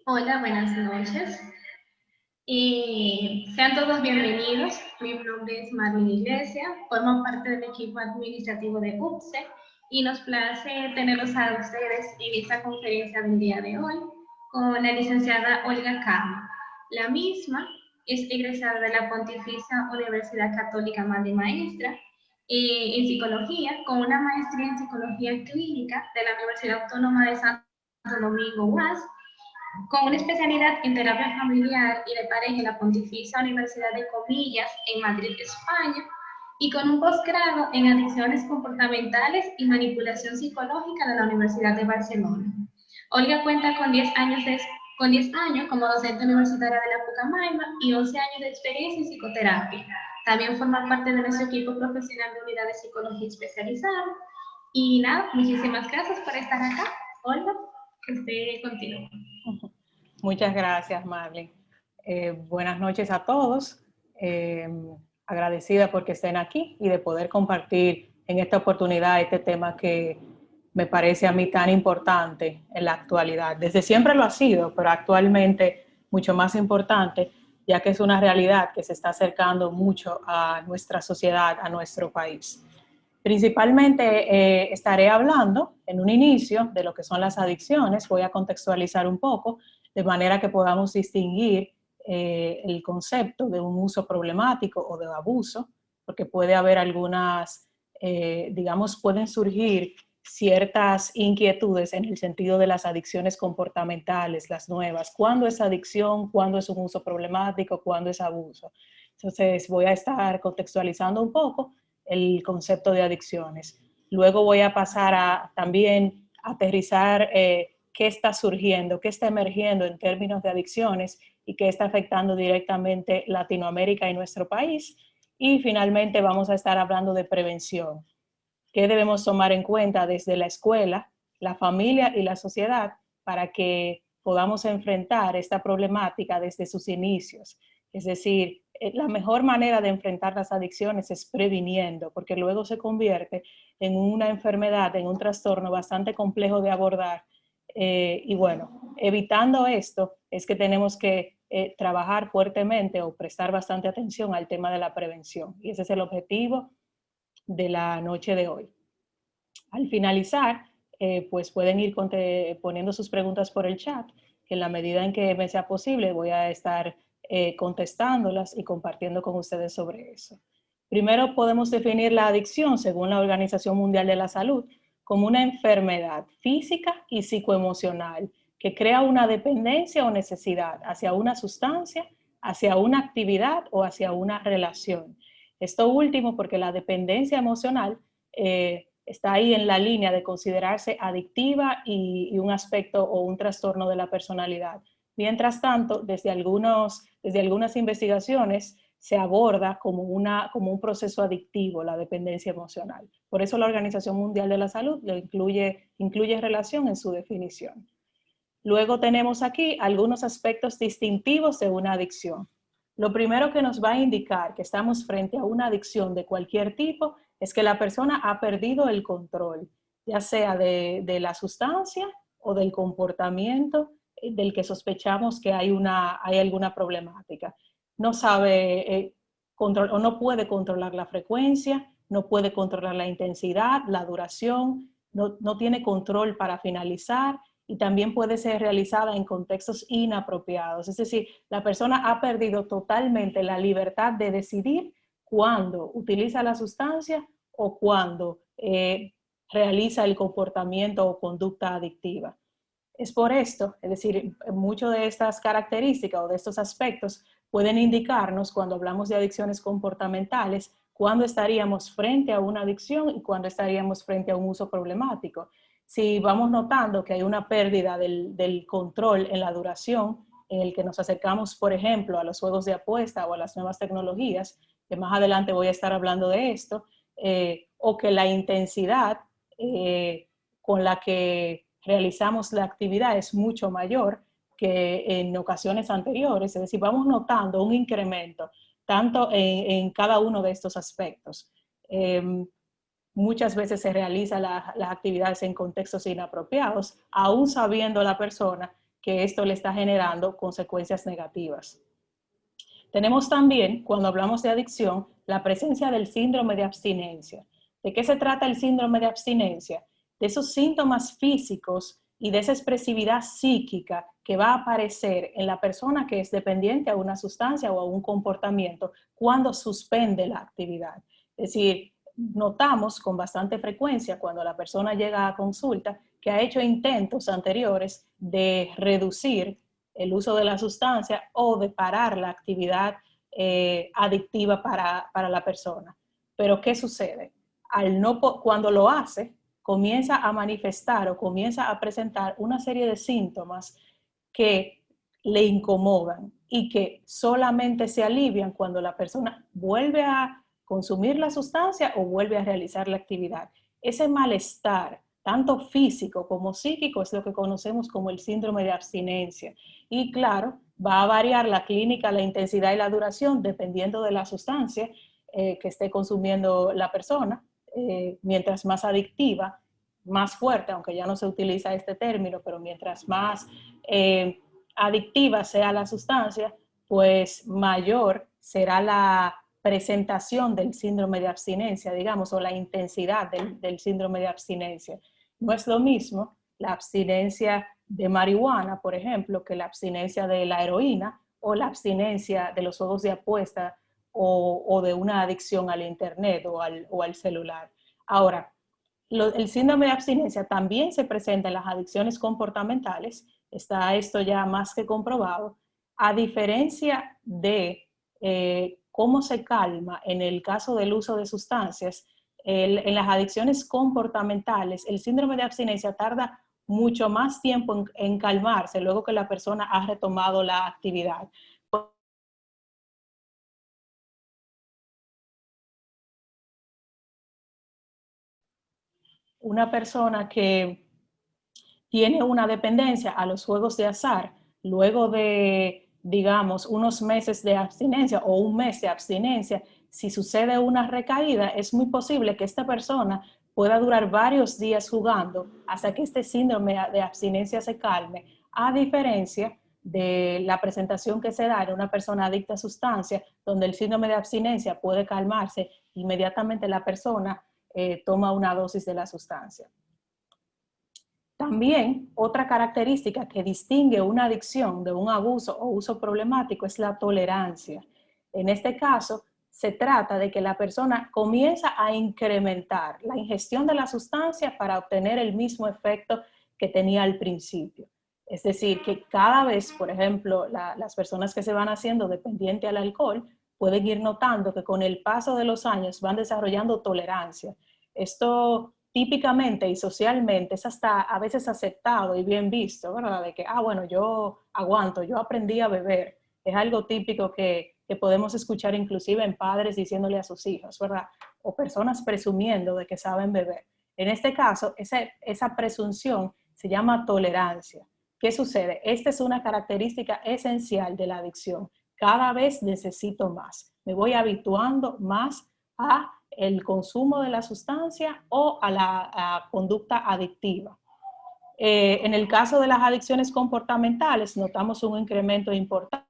Hola, buenas noches. Y sean todos bienvenidos. Mi nombre es Marlene Iglesias, formo parte del equipo administrativo de UPSE y nos place tenerlos a ustedes en esta conferencia del día de hoy con la licenciada Olga Cama. La misma es egresada de la Pontificia Universidad Católica Madre Maestra en psicología, con una maestría en psicología clínica de la Universidad Autónoma de Santo Domingo, UAS, con una especialidad en terapia familiar y de pareja en la Pontificia Universidad de Comillas en Madrid, España, y con un posgrado en adicciones comportamentales y manipulación psicológica de la Universidad de Barcelona. Olga cuenta con 10 años como docente universitaria de la Pucamaima y 11 años de experiencia en psicoterapia. También forma parte de nuestro equipo profesional de unidad de psicología especializada. Y nada, muchísimas gracias por estar acá. Olga, que usted continúe. Muchas gracias, Marlene. Buenas noches a todos. Agradecida porque estén aquí y de poder compartir en esta oportunidad este tema que me parece a mí tan importante en la actualidad. Desde siempre lo ha sido, pero actualmente mucho más importante, ya que es una realidad que se está acercando mucho a nuestra sociedad, a nuestro país. Principalmente estaré hablando en un inicio de lo que son las adicciones. Voy a contextualizar un poco de manera que podamos distinguir el concepto de un uso problemático o de abuso, porque puede haber algunas, digamos, pueden surgir ciertas inquietudes en el sentido de las adicciones comportamentales, las nuevas. ¿Cuándo es adicción? ¿Cuándo es un uso problemático? ¿Cuándo es abuso? Entonces voy a estar contextualizando un poco el concepto de adicciones. Luego voy a pasar a también aterrizar qué está surgiendo, qué está emergiendo en términos de adicciones y qué está afectando directamente Latinoamérica y nuestro país. Y finalmente vamos a estar hablando de prevención. ¿Qué debemos tomar en cuenta desde la escuela, la familia y la sociedad para que podamos enfrentar esta problemática desde sus inicios? Es decir, la mejor manera de enfrentar las adicciones es previniendo, porque luego se convierte en una enfermedad, en un trastorno bastante complejo de abordar. Y bueno, evitando esto es que tenemos que trabajar fuertemente o prestar bastante atención al tema de la prevención. Y ese es el objetivo de la noche de hoy. Al finalizar, pues pueden ir poniendo sus preguntas por el chat, que en la medida en que me sea posible voy a estar contestándolas y compartiendo con ustedes sobre eso. Primero podemos definir la adicción, según la Organización Mundial de la Salud, como una enfermedad física y psicoemocional que crea una dependencia o necesidad hacia una sustancia, hacia una actividad o hacia una relación. Esto último porque la dependencia emocional está ahí en la línea de considerarse adictiva y un aspecto o un trastorno de la personalidad. Mientras tanto, desde algunas investigaciones se aborda como un proceso adictivo la dependencia emocional. Por eso la Organización Mundial de la Salud lo incluye relación en su definición. Luego tenemos aquí algunos aspectos distintivos de una adicción. Lo primero que nos va a indicar que estamos frente a una adicción de cualquier tipo es que la persona ha perdido el control, ya sea de la sustancia o del comportamiento del que sospechamos que hay alguna problemática. No sabe o no puede controlar la frecuencia, no puede controlar la intensidad, la duración, no tiene control para finalizar, y también puede ser realizada en contextos inapropiados. Es decir, la persona ha perdido totalmente la libertad de decidir cuándo utiliza la sustancia o cuándo realiza el comportamiento o conducta adictiva. Es por esto, es decir, muchas de estas características o de estos aspectos pueden indicarnos cuando hablamos de adicciones comportamentales, cuándo estaríamos frente a una adicción y cuándo estaríamos frente a un uso problemático. Si vamos notando que hay una pérdida del control en la duración, en el que nos acercamos, por ejemplo, a los juegos de apuesta o a las nuevas tecnologías, que más adelante voy a estar hablando de esto, o que la intensidad con la que realizamos la actividad es mucho mayor que en ocasiones anteriores, es decir, vamos notando un incremento tanto en cada uno de estos aspectos. Muchas veces se realizan las actividades en contextos inapropiados, aún sabiendo la persona que esto le está generando consecuencias negativas. Tenemos también, cuando hablamos de adicción, la presencia del síndrome de abstinencia. ¿De qué se trata el síndrome de abstinencia? De esos síntomas físicos y de esa expresividad psíquica que va a aparecer en la persona que es dependiente a una sustancia o a un comportamiento cuando suspende la actividad. Es decir, notamos con bastante frecuencia cuando la persona llega a consulta que ha hecho intentos anteriores de reducir el uso de la sustancia o de parar la actividad adictiva para la persona. Pero ¿qué sucede? Cuando lo hace, comienza a manifestar o comienza a presentar una serie de síntomas que le incomodan y que solamente se alivian cuando la persona vuelve a consumir la sustancia o vuelve a realizar la actividad. Ese malestar, tanto físico como psíquico, es lo que conocemos como el síndrome de abstinencia. Y claro, va a variar la clínica, la intensidad y la duración dependiendo de la sustancia que esté consumiendo la persona. Mientras más adictiva, más fuerte, aunque ya no se utiliza este término, pero mientras más adictiva sea la sustancia, pues mayor será la presentación del síndrome de abstinencia, digamos, o la intensidad del síndrome de abstinencia. No es lo mismo la abstinencia de marihuana, por ejemplo, que la abstinencia de la heroína o la abstinencia de los juegos de apuesta o de una adicción al internet o al celular. Ahora, el síndrome de abstinencia también se presenta en las adicciones comportamentales, está esto ya más que comprobado, a diferencia de cómo se calma en el caso del uso de sustancias, en las adicciones comportamentales, el síndrome de abstinencia tarda mucho más tiempo en calmarse luego que la persona ha retomado la actividad. Una persona que tiene una dependencia a los juegos de azar, luego de, digamos, unos meses de abstinencia o un mes de abstinencia, si sucede una recaída, es muy posible que esta persona pueda durar varios días jugando hasta que este síndrome de abstinencia se calme, a diferencia de la presentación que se da en una persona adicta a sustancias, donde el síndrome de abstinencia puede calmarse, inmediatamente la persona toma una dosis de la sustancia. También otra característica que distingue una adicción de un abuso o uso problemático es la tolerancia. En este caso, se trata de que la persona comienza a incrementar la ingestión de la sustancia para obtener el mismo efecto que tenía al principio. Es decir, que cada vez, por ejemplo, las personas que se van haciendo dependientes al alcohol pueden ir notando que con el paso de los años van desarrollando tolerancia. Esto típicamente y socialmente es hasta a veces aceptado y bien visto, ¿verdad? De que, bueno, yo aguanto, yo aprendí a beber. Es algo típico que podemos escuchar inclusive en padres diciéndole a sus hijos, ¿verdad? O personas presumiendo de que saben beber. En este caso, esa presunción se llama tolerancia. ¿Qué sucede? Esta es una característica esencial de la adicción. Cada vez necesito más. Me voy habituando más a el consumo de la sustancia o a la conducta adictiva. En el caso de las adicciones comportamentales, notamos un incremento importante.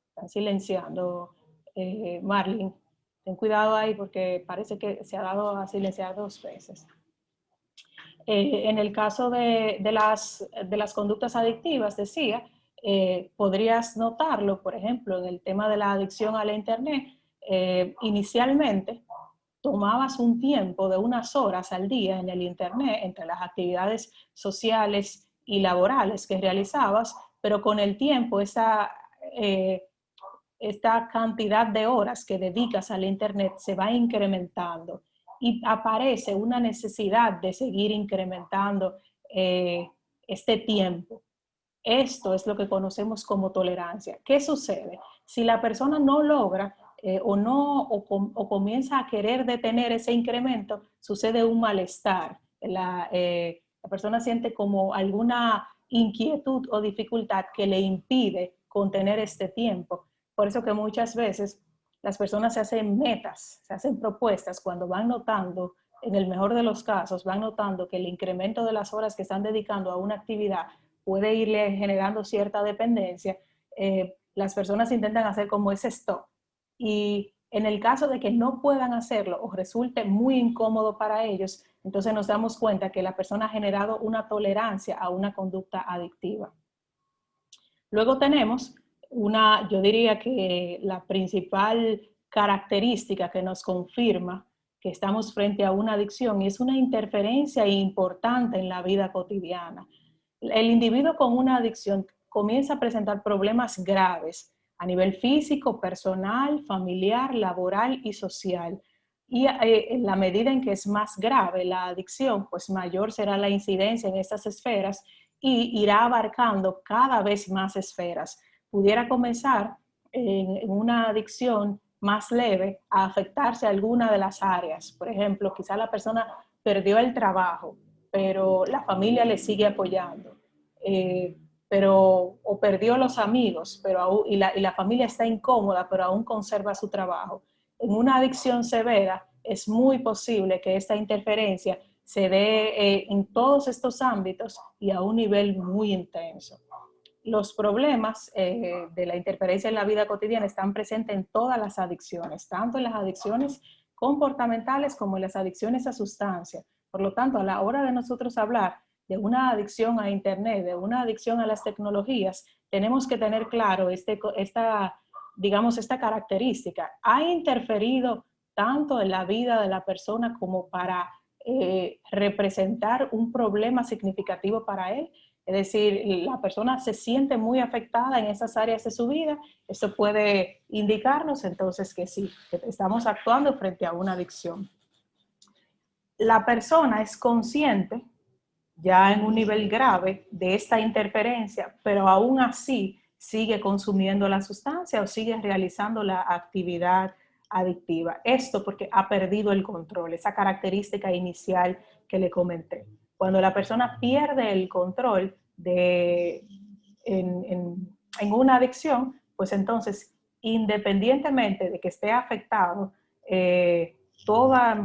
Están silenciando, Marlene. Ten cuidado ahí porque parece que se ha dado a silenciar 2 veces. En el caso de las conductas adictivas, decía, podrías notarlo, por ejemplo, en el tema de la adicción a la internet. Inicialmente tomabas un tiempo de unas horas al día en el internet entre las actividades sociales y laborales que realizabas, pero con el tiempo esta cantidad de horas que dedicas al internet se va incrementando y aparece una necesidad de seguir incrementando este tiempo. Esto es lo que conocemos como tolerancia. ¿Qué sucede? Si la persona no logra o comienza a querer detener ese incremento, sucede un malestar. La persona siente como alguna inquietud o dificultad que le impide contener este tiempo. Por eso que muchas veces las personas se hacen metas, se hacen propuestas cuando van notando en el mejor de los casos, van notando que el incremento de las horas que están dedicando a una actividad puede irle generando cierta dependencia, las personas intentan hacer como ese stop. Y en el caso de que no puedan hacerlo o resulte muy incómodo para ellos, entonces nos damos cuenta que la persona ha generado una tolerancia a una conducta adictiva. Luego tenemos yo diría que la principal característica que nos confirma que estamos frente a una adicción y es una interferencia importante en la vida cotidiana. El individuo con una adicción comienza a presentar problemas graves a nivel físico, personal, familiar, laboral y social. Y en la medida en que es más grave la adicción, pues mayor será la incidencia en estas esferas y irá abarcando cada vez más esferas. Pudiera comenzar en una adicción más leve a afectarse a alguna de las áreas. Por ejemplo, quizá la persona perdió el trabajo, pero la familia le sigue apoyando. O perdió los amigos, y la familia está incómoda, pero aún conserva su trabajo. En una adicción severa es muy posible que esta interferencia se dé en todos estos ámbitos y a un nivel muy intenso. Los problemas de la interferencia en la vida cotidiana están presentes en todas las adicciones, tanto en las adicciones comportamentales como en las adicciones a sustancias. Por lo tanto, a la hora de nosotros hablar de una adicción a Internet, de una adicción a las tecnologías, tenemos que tener claro esta característica. ¿Ha interferido tanto en la vida de la persona como para representar un problema significativo para él? Es decir, la persona se siente muy afectada en esas áreas de su vida. Eso puede indicarnos entonces que sí, que estamos actuando frente a una adicción. La persona es consciente, ya en un nivel grave, de esta interferencia, pero aún así sigue consumiendo la sustancia o sigue realizando la actividad adictiva. Esto porque ha perdido el control, esa característica inicial que le comenté. Cuando la persona pierde el control en una adicción, pues entonces, independientemente de que esté afectado, todas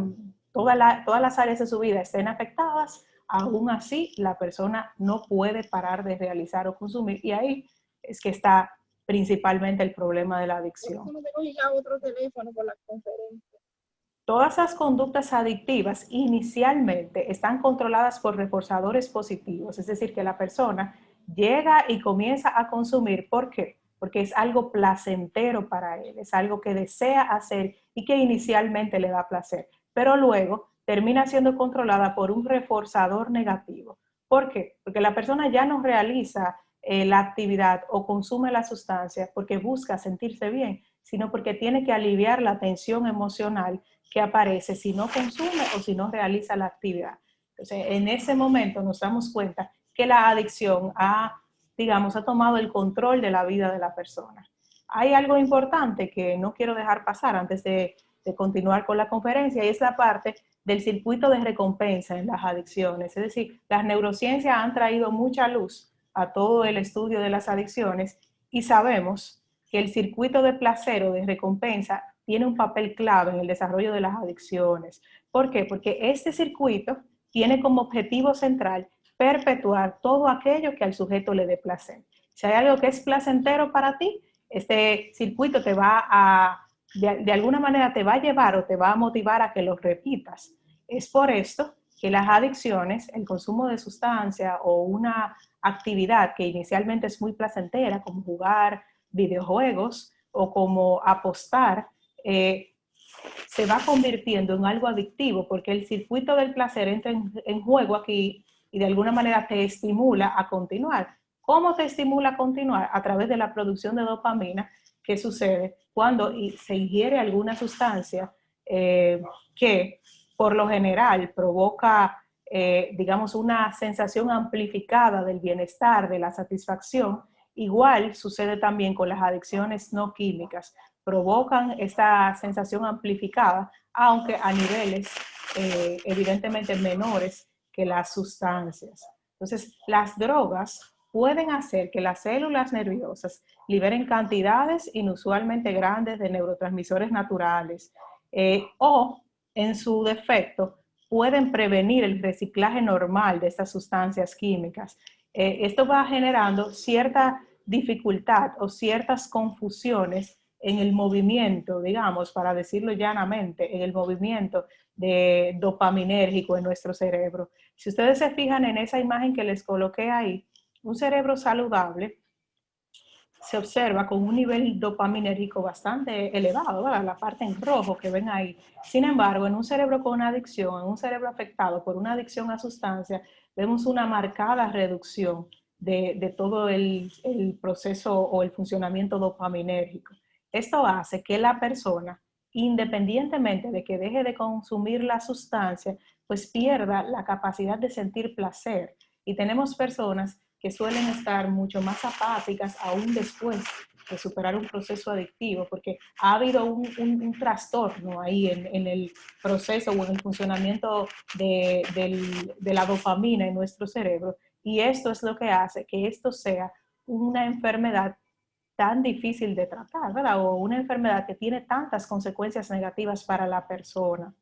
las áreas de su vida estén afectadas, aún así la persona no puede parar de realizar o consumir. Y ahí es que está principalmente el problema de la adicción. Todas las conductas adictivas inicialmente están controladas por reforzadores positivos, es decir, que la persona llega y comienza a consumir. ¿Por qué? Porque es algo placentero para él, es algo que desea hacer y que inicialmente le da placer, pero luego termina siendo controlada por un reforzador negativo. ¿Por qué? Porque la persona ya no realiza la actividad o consume la sustancia porque busca sentirse bien, sino porque tiene que aliviar la tensión emocional que aparece si no consume o si no realiza la actividad. Entonces, en ese momento nos damos cuenta que la adicción ha tomado el control de la vida de la persona. Hay algo importante que no quiero dejar pasar antes de continuar con la conferencia, y es la parte del circuito de recompensa en las adicciones. Es decir, las neurociencias han traído mucha luz a todo el estudio de las adicciones y sabemos que el circuito de placer o de recompensa tiene un papel clave en el desarrollo de las adicciones. ¿Por qué? Porque este circuito tiene como objetivo central perpetuar todo aquello que al sujeto le dé placer. Si hay algo que es placentero para ti, este circuito te va de alguna manera te va a llevar o te va a motivar a que lo repitas. Es por esto que las adicciones, el consumo de sustancia o una actividad que inicialmente es muy placentera, como jugar videojuegos o como apostar, se va convirtiendo en algo adictivo porque el circuito del placer entra en juego aquí y de alguna manera te estimula a continuar. ¿Cómo te estimula a continuar? A través de la producción de dopamina que sucede cuando se ingiere alguna sustancia que por lo general provoca, una sensación amplificada del bienestar, de la satisfacción. Igual sucede también con las adicciones no químicas. Provocan esta sensación amplificada, aunque a niveles evidentemente menores que las sustancias. Entonces, las drogas pueden hacer que las células nerviosas liberen cantidades inusualmente grandes de neurotransmisores naturales o, en su defecto, pueden prevenir el reciclaje normal de estas sustancias químicas. Esto va generando cierta dificultad o ciertas confusiones en el movimiento, digamos, para decirlo llanamente, en el movimiento de dopaminérgico en nuestro cerebro. Si ustedes se fijan en esa imagen que les coloqué ahí, un cerebro saludable se observa con un nivel dopaminérgico bastante elevado, ¿verdad? La parte en rojo que ven ahí. Sin embargo, en un cerebro con una adicción, en un cerebro afectado por una adicción a sustancias, vemos una marcada reducción de todo el proceso o el funcionamiento dopaminérgico. Esto hace que la persona, independientemente de que deje de consumir la sustancia, pues pierda la capacidad de sentir placer. Y tenemos personas que suelen estar mucho más apáticas aún después de superar un proceso adictivo, porque ha habido un trastorno ahí en el proceso o en el funcionamiento de la dopamina en nuestro cerebro, y esto es lo que hace que esto sea una enfermedad tan difícil de tratar, ¿verdad? O una enfermedad que tiene tantas consecuencias negativas para la persona.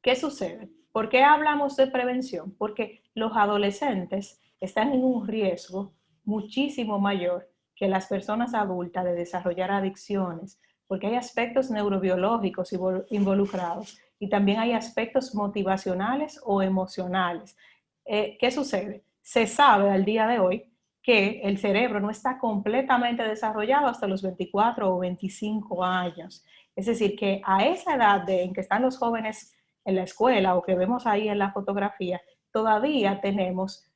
¿Qué sucede? ¿Por qué hablamos de prevención? Porque los adolescentes están en un riesgo muchísimo mayor que las personas adultas de desarrollar adicciones, porque hay aspectos neurobiológicos involucrados y también hay aspectos motivacionales o emocionales. ¿Qué sucede? Se sabe al día de hoy que el cerebro no está completamente desarrollado hasta los 24 o 25 años. Es decir, que a esa edad en que están los jóvenes en la escuela o que vemos ahí en la fotografía, todavía tenemos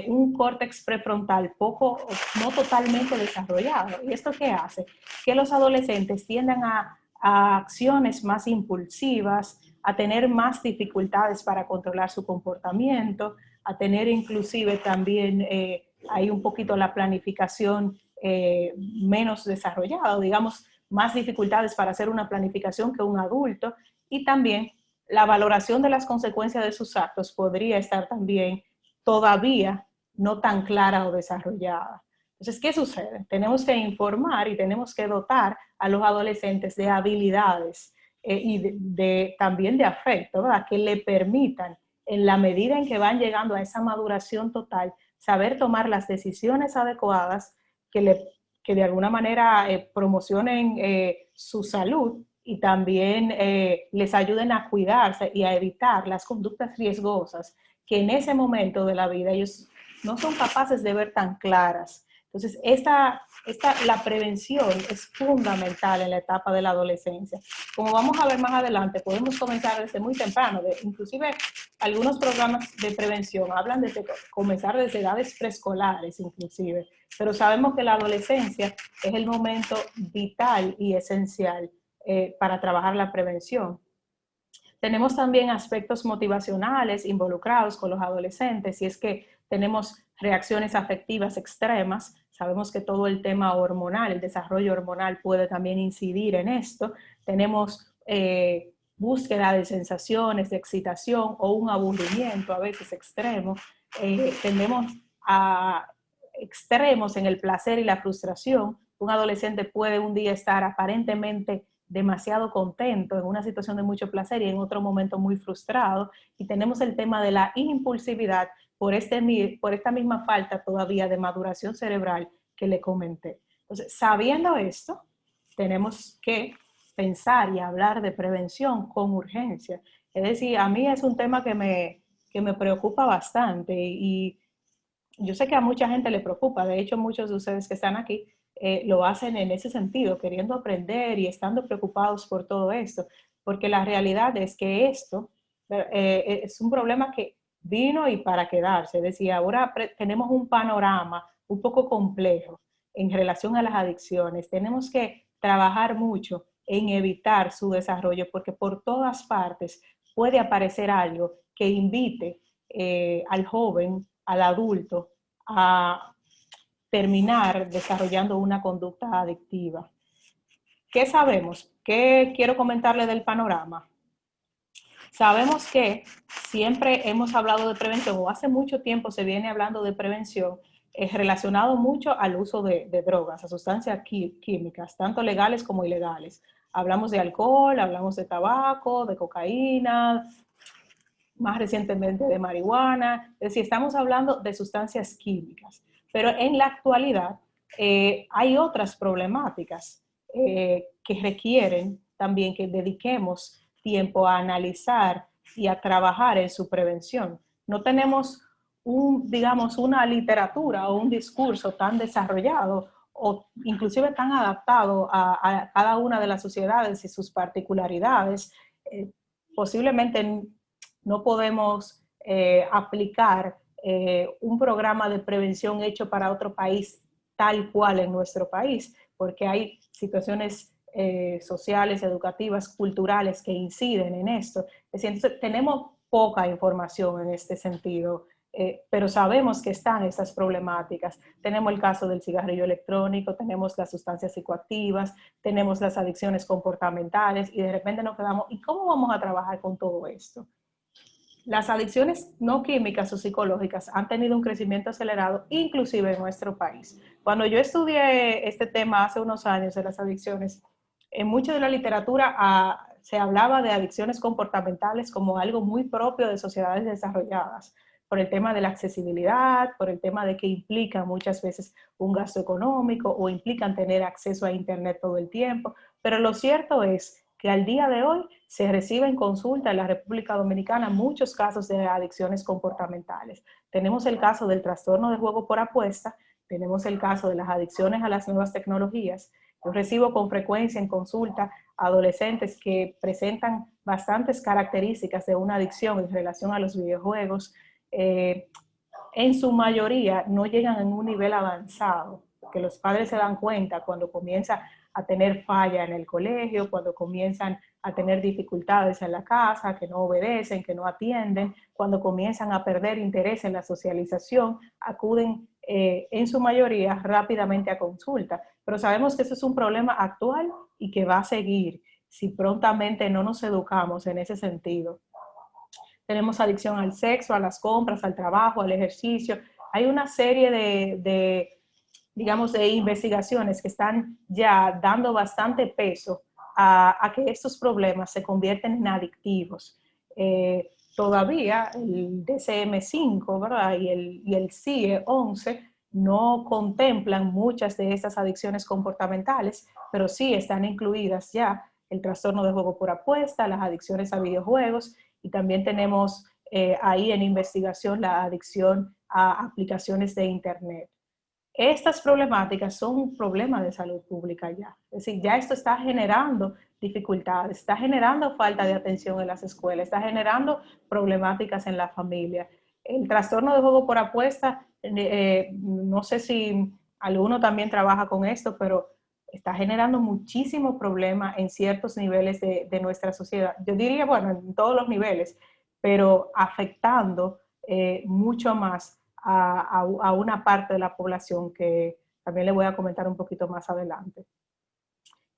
un córtex prefrontal no totalmente desarrollado. ¿Y esto qué hace? Que los adolescentes tiendan a acciones más impulsivas, a tener más dificultades para controlar su comportamiento, a tener inclusive también hay un poquito la planificación menos desarrollada, digamos, más dificultades para hacer una planificación que un adulto, y también la valoración de las consecuencias de sus actos podría estar también todavía no tan clara o desarrollada. Entonces, ¿qué sucede? Tenemos que informar y tenemos que dotar a los adolescentes de habilidades y también de afecto, ¿verdad? Que le permitan, en la medida en que van llegando a esa maduración total, saber tomar las decisiones adecuadas que de alguna manera promocionen su salud y también les ayuden a cuidarse y a evitar las conductas riesgosas que en ese momento de la vida ellos no son capaces de ver tan claras. Entonces, la prevención es fundamental en la etapa de la adolescencia. Como vamos a ver más adelante, podemos comenzar desde muy temprano. Inclusive, algunos programas de prevención hablan de comenzar desde edades preescolares, inclusive. Pero sabemos que la adolescencia es el momento vital y esencial para trabajar la prevención. Tenemos también aspectos motivacionales involucrados con los adolescentes, y es que tenemos reacciones afectivas extremas. Sabemos que todo el tema hormonal, el desarrollo hormonal puede también incidir en esto. Tenemos búsqueda de sensaciones, de excitación o un aburrimiento a veces extremo. Tendemos a extremos en el placer y la frustración. Un adolescente puede un día estar aparentemente demasiado contento en una situación de mucho placer y en otro momento muy frustrado, y tenemos el tema de la impulsividad por esta misma falta todavía de maduración cerebral que le comenté. Entonces, sabiendo esto, tenemos que pensar y hablar de prevención con urgencia. Es decir, a mí es un tema que me preocupa bastante, y yo sé que a mucha gente le preocupa. De hecho, muchos de ustedes que están aquí lo hacen en ese sentido, queriendo aprender y estando preocupados por todo esto, porque la realidad es que esto es un problema que vino y para quedarse. Es decir, ahora tenemos un panorama un poco complejo en relación a las adicciones. Tenemos que trabajar mucho en evitar su desarrollo, porque por todas partes puede aparecer algo que invite al joven, al adulto, a terminar desarrollando una conducta adictiva. ¿Qué sabemos? ¿Qué quiero comentarle del panorama? Sabemos que siempre hemos hablado de prevención, o hace mucho tiempo se viene hablando de prevención relacionado mucho al uso de drogas, a sustancias químicas, tanto legales como ilegales. Hablamos de alcohol, hablamos de tabaco, de cocaína, más recientemente de marihuana, es decir, estamos hablando de sustancias químicas, pero en la actualidad hay otras problemáticas que requieren también que dediquemos tiempo a analizar y a trabajar en su prevención. No tenemos digamos, una literatura o un discurso tan desarrollado o inclusive tan adaptado a cada una de las sociedades y sus particularidades. Posiblemente no podemos aplicar un programa de prevención hecho para otro país tal cual en nuestro país, porque hay situaciones sociales, educativas, culturales que inciden en esto. Es decir, entonces, tenemos poca información en este sentido, pero sabemos que están estas problemáticas. Tenemos el caso del cigarrillo electrónico, tenemos las sustancias psicoactivas, tenemos las adicciones comportamentales y de repente nos quedamos, ¿y cómo vamos a trabajar con todo esto? Las adicciones no químicas o psicológicas han tenido un crecimiento acelerado, inclusive en nuestro país. Cuando yo estudié este tema hace unos años de las adicciones, en mucha de la literatura se hablaba de adicciones comportamentales como algo muy propio de sociedades desarrolladas, por el tema de la accesibilidad, por el tema de que implican muchas veces un gasto económico o implican tener acceso a Internet todo el tiempo. Pero lo cierto es que al día de hoy se reciben consulta en la República Dominicana muchos casos de adicciones comportamentales. Tenemos el caso del trastorno de juego por apuesta, tenemos el caso de las adicciones a las nuevas tecnologías. Yo recibo con frecuencia en consulta adolescentes que presentan bastantes características de una adicción en relación a los videojuegos. En su mayoría no llegan en un nivel avanzado, porque los padres se dan cuenta cuando comienza a tener falla en el colegio, cuando comienzan a tener dificultades en la casa, que no obedecen, que no atienden, cuando comienzan a perder interés en la socialización, acuden en su mayoría rápidamente a consulta. Pero sabemos que eso es un problema actual y que va a seguir si prontamente no nos educamos en ese sentido. Tenemos adicción al sexo, a las compras, al trabajo, al ejercicio. Hay una serie digamos, de investigaciones que están ya dando bastante peso a que estos problemas se convierten en adictivos. Todavía el DSM-5, ¿verdad? Y el CIE-11 no contemplan muchas de estas adicciones comportamentales, pero sí están incluidas ya el trastorno de juego por apuesta, las adicciones a videojuegos, y también tenemos ahí en investigación la adicción a aplicaciones de Internet. Estas problemáticas son un problema de salud pública ya. Es decir, ya esto está generando dificultades, está generando falta de atención en las escuelas, está generando problemáticas en la familia. El trastorno de juego por apuesta, no sé si alguno también trabaja con esto, pero está generando muchísimos problemas en ciertos niveles de nuestra sociedad. Yo diría, bueno, en todos los niveles, pero afectando mucho más a una parte de la población que también le voy a comentar un poquito más adelante.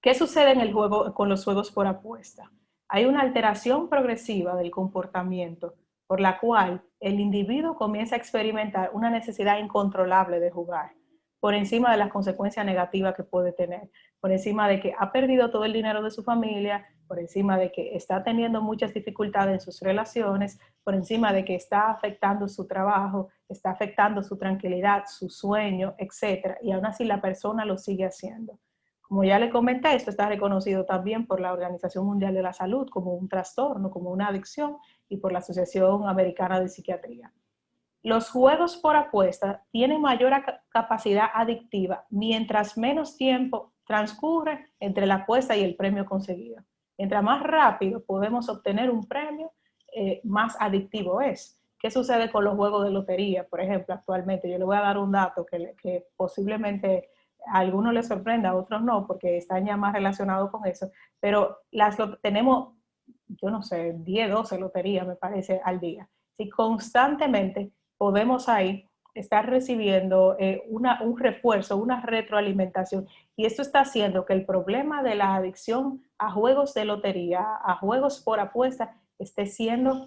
¿Qué sucede en el juego, con los juegos por apuesta? Hay una alteración progresiva del comportamiento por la cual el individuo comienza a experimentar una necesidad incontrolable de jugar, por encima de las consecuencias negativas que puede tener, por encima de que ha perdido todo el dinero de su familia, por encima de que está teniendo muchas dificultades en sus relaciones, por encima de que está afectando su trabajo, está afectando su tranquilidad, su sueño, etc. Y aún así la persona lo sigue haciendo. Como ya le comenté, esto está reconocido también por la Organización Mundial de la Salud como un trastorno, como una adicción, y por la Asociación Americana de Psiquiatría. Los juegos por apuesta tienen mayor capacidad adictiva mientras menos tiempo transcurre entre la apuesta y el premio conseguido. Mientras más rápido podemos obtener un premio, más adictivo es. ¿Qué sucede con los juegos de lotería? Por ejemplo, actualmente, yo le voy a dar un dato que posiblemente a algunos les sorprenda, a otros no, porque están ya más relacionados con eso, pero tenemos, yo no sé, 10, 12 loterías, me parece, al día. Si constantemente podemos ahí estar recibiendo un refuerzo, una retroalimentación, y esto está haciendo que el problema de la adicción a juegos de lotería, a juegos por apuesta, esté siendo,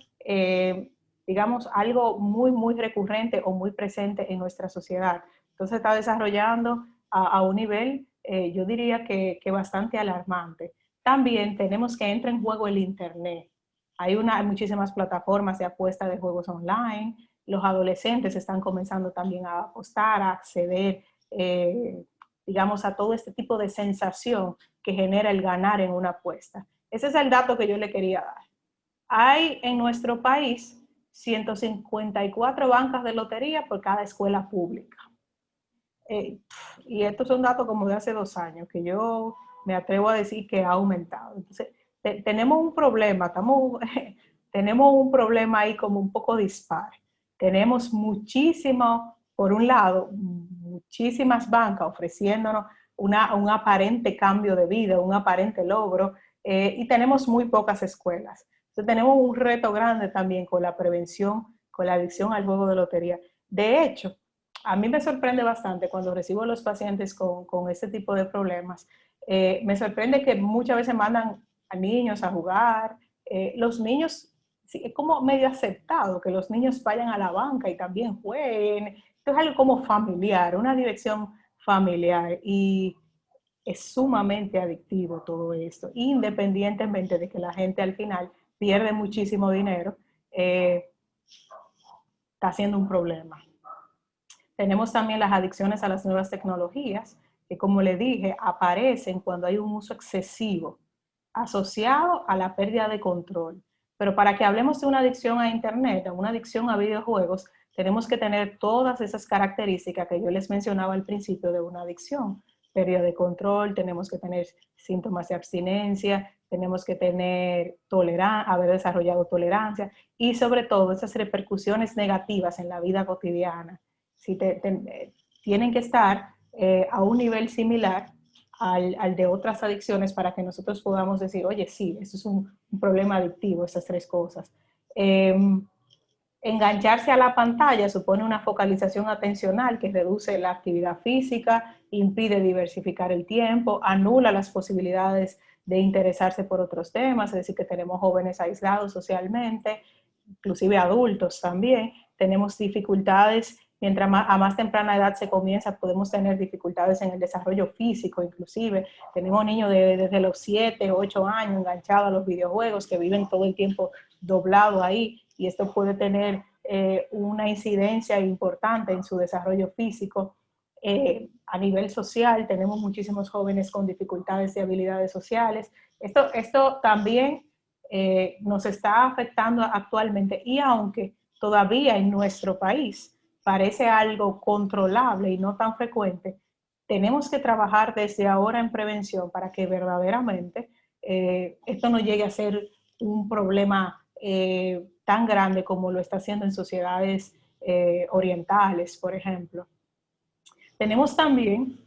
digamos, algo muy, muy recurrente o muy presente en nuestra sociedad. Entonces está desarrollando a un nivel, yo diría que bastante alarmante. También tenemos que entrar en juego el Internet. Hay muchísimas plataformas de apuesta de juegos online. Los adolescentes están comenzando también a apostar, a acceder, digamos, a todo este tipo de sensación que genera el ganar en una apuesta. Ese es el dato que yo le quería dar. Hay en nuestro país 154 bancas de lotería por cada escuela pública. Y estos son datos como de hace 2 años, que yo me atrevo a decir que ha aumentado. Entonces, tenemos un problema, tenemos un problema ahí como un poco dispar. Tenemos muchísimo, por un lado, muchísimas bancas ofreciéndonos un aparente cambio de vida, un aparente logro, y tenemos muy pocas escuelas. Entonces, tenemos un reto grande también con la prevención, con la adicción al juego de lotería. De hecho, a mí me sorprende bastante cuando recibo a los pacientes con este tipo de problemas. Me sorprende que muchas veces mandan a niños a jugar. Los niños, sí, es como medio aceptado que los niños vayan a la banca y también jueguen. Esto es algo como familiar, una dirección familiar, y es sumamente adictivo todo esto, independientemente de que la gente al final pierde muchísimo dinero, está siendo un problema. Tenemos también las adicciones a las nuevas tecnologías, que como le dije, aparecen cuando hay un uso excesivo asociado a la pérdida de control. Pero para que hablemos de una adicción a Internet, de una adicción a videojuegos, tenemos que tener todas esas características que yo les mencionaba al principio de una adicción. Pérdida de control, tenemos que tener síntomas de abstinencia, tenemos que tener haber desarrollado tolerancia y sobre todo esas repercusiones negativas en la vida cotidiana. Si tienen que estar a un nivel similar al de otras adicciones para que nosotros podamos decir, oye, sí, eso es un problema adictivo, esas 3 cosas. Engancharse a la pantalla supone una focalización atencional que reduce la actividad física, impide diversificar el tiempo, anula las posibilidades de interesarse por otros temas, es decir, que tenemos jóvenes aislados socialmente, inclusive adultos también, tenemos dificultades. Mientras a más temprana edad se comienza, podemos tener dificultades en el desarrollo físico, inclusive. Tenemos niños desde los 7, 8 años enganchados a los videojuegos que viven todo el tiempo doblado ahí, y esto puede tener una incidencia importante en su desarrollo físico. A nivel social, tenemos muchísimos jóvenes con dificultades de habilidades sociales. Esto también nos está afectando actualmente, y aunque todavía en nuestro país parece algo controlable y no tan frecuente, tenemos que trabajar desde ahora en prevención para que verdaderamente esto no llegue a ser un problema tan grande como lo está haciendo en sociedades orientales, por ejemplo. Tenemos también,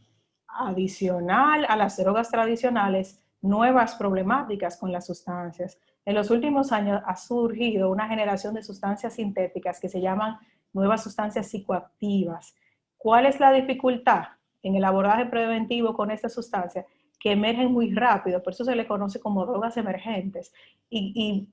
adicional a las drogas tradicionales, nuevas problemáticas con las sustancias. En los últimos años ha surgido una generación de sustancias sintéticas que se llaman nuevas sustancias psicoactivas. ¿Cuál es la dificultad en el abordaje preventivo con estas sustancias? Que emergen muy rápido, por eso se le conoce como drogas emergentes. Y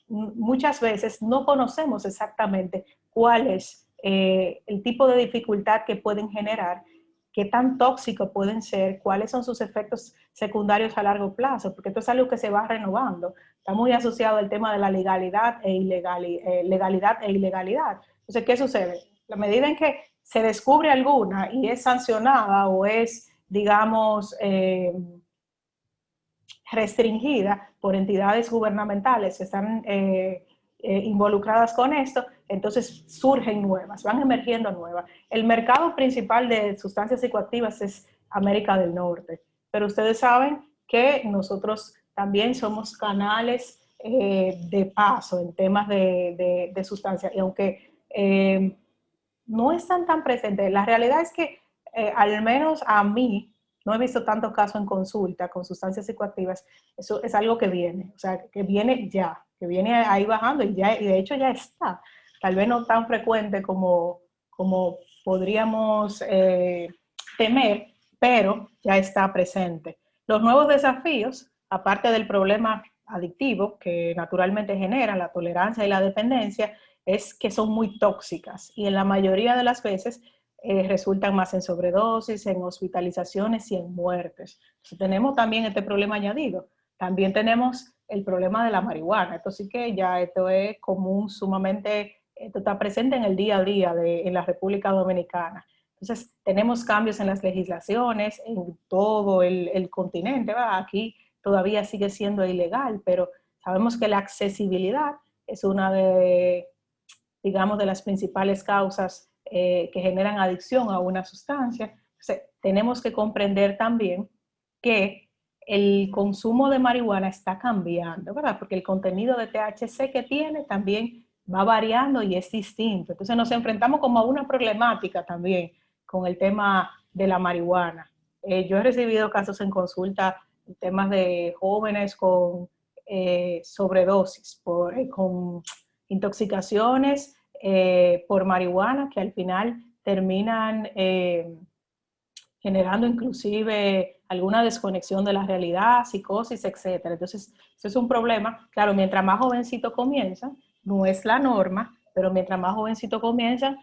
muchas veces no conocemos exactamente cuál es el tipo de dificultad que pueden generar, qué tan tóxicos pueden ser, cuáles son sus efectos secundarios a largo plazo, porque esto es algo que se va renovando. Está muy asociado al tema de la legalidad e ilegalidad. Entonces, ¿qué sucede? La medida en que se descubre alguna y es sancionada o es, digamos, restringida por entidades gubernamentales que están involucradas con esto, entonces surgen nuevas, van emergiendo nuevas. El mercado principal de sustancias psicoactivas es América del Norte, pero ustedes saben que nosotros también somos canales de paso en temas de sustancias, y aunque no están tan presentes, la realidad es que al menos a mí, no he visto tantos casos en consulta con sustancias psicoactivas. Eso es algo que viene, o sea, que viene ya, que viene ahí bajando, y de hecho ya está. Tal vez no tan frecuente como podríamos temer, pero ya está presente. Los nuevos desafíos, aparte del problema adictivo que naturalmente genera la tolerancia y la dependencia, es que son muy tóxicas, y en la mayoría de las veces resultan más en sobredosis, en hospitalizaciones y en muertes. Entonces, tenemos también este problema añadido. También tenemos el problema de la marihuana. Esto sí que ya esto es común, sumamente, esto está presente en el día a día en la República Dominicana. Entonces, tenemos cambios en las legislaciones, en todo el continente, ¿verdad? Aquí todavía sigue siendo ilegal, pero sabemos que la accesibilidad es una de, digamos, de las principales causas que generan adicción a una sustancia. Entonces, tenemos que comprender también que el consumo de marihuana está cambiando, ¿verdad? Porque el contenido de THC que tiene también va variando y es distinto. Entonces nos enfrentamos como a una problemática también con el tema de la marihuana. Yo he recibido casos en consulta, temas de jóvenes con sobredosis, con intoxicaciones por marihuana que al final terminan generando inclusive alguna desconexión de la realidad, psicosis, etcétera. Entonces, eso es un problema. Claro, mientras más jovencito comienzan, no es la norma, pero mientras más jovencito comienzan,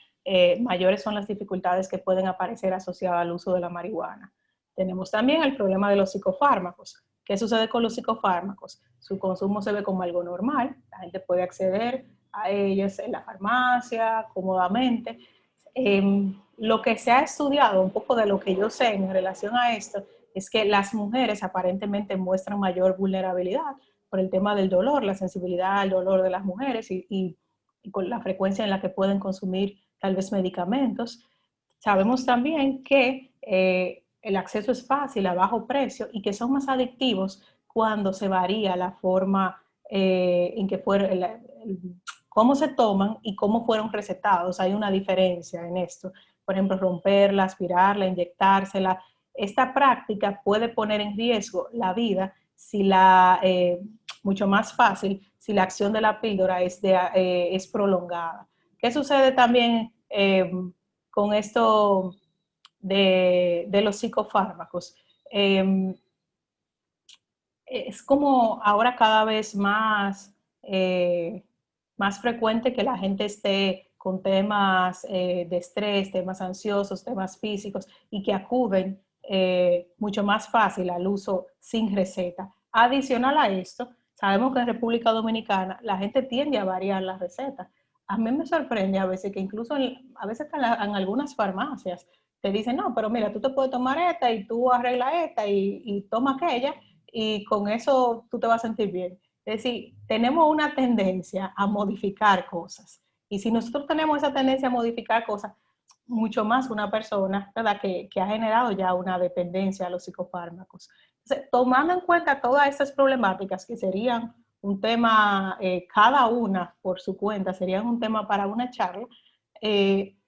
mayores son las dificultades que pueden aparecer asociadas al uso de la marihuana. Tenemos también el problema de los psicofármacos. ¿Qué sucede con los psicofármacos? Su consumo se ve como algo normal, la gente puede acceder a ellos en la farmacia, cómodamente. Lo que se ha estudiado, un poco de lo que yo sé en relación a esto, es que las mujeres aparentemente muestran mayor vulnerabilidad por el tema del dolor, la sensibilidad al dolor de las mujeres y con la frecuencia en la que pueden consumir tal vez medicamentos. Sabemos también que el acceso es fácil a bajo precio y que son más adictivos cuando se varía la forma en que fueron, cómo se toman y cómo fueron recetados. Hay una diferencia en esto. Por ejemplo, romperla, aspirarla, inyectársela. Esta práctica puede poner en riesgo la vida si mucho más fácil si la acción de la píldora es prolongada. ¿Qué sucede también con esto de los psicofármacos? Es como ahora cada vez más frecuente que la gente esté con temas de estrés, temas ansiosos, temas físicos y que acuden mucho más fácil al uso sin receta. Adicional a esto, sabemos que en República Dominicana la gente tiende a variar las recetas. A mí me sorprende a veces que incluso a veces en algunas farmacias te dicen, no, pero mira, tú te puedes tomar esta y tú arregla esta y toma aquella y con eso tú te vas a sentir bien. Es decir, tenemos una tendencia a modificar cosas. Y si nosotros tenemos esa tendencia a modificar cosas, mucho más una persona, ¿verdad?, que ha generado ya una dependencia a los psicofármacos. Entonces, tomando en cuenta todas estas problemáticas que serían un tema, cada una por su cuenta, serían un tema para una charla,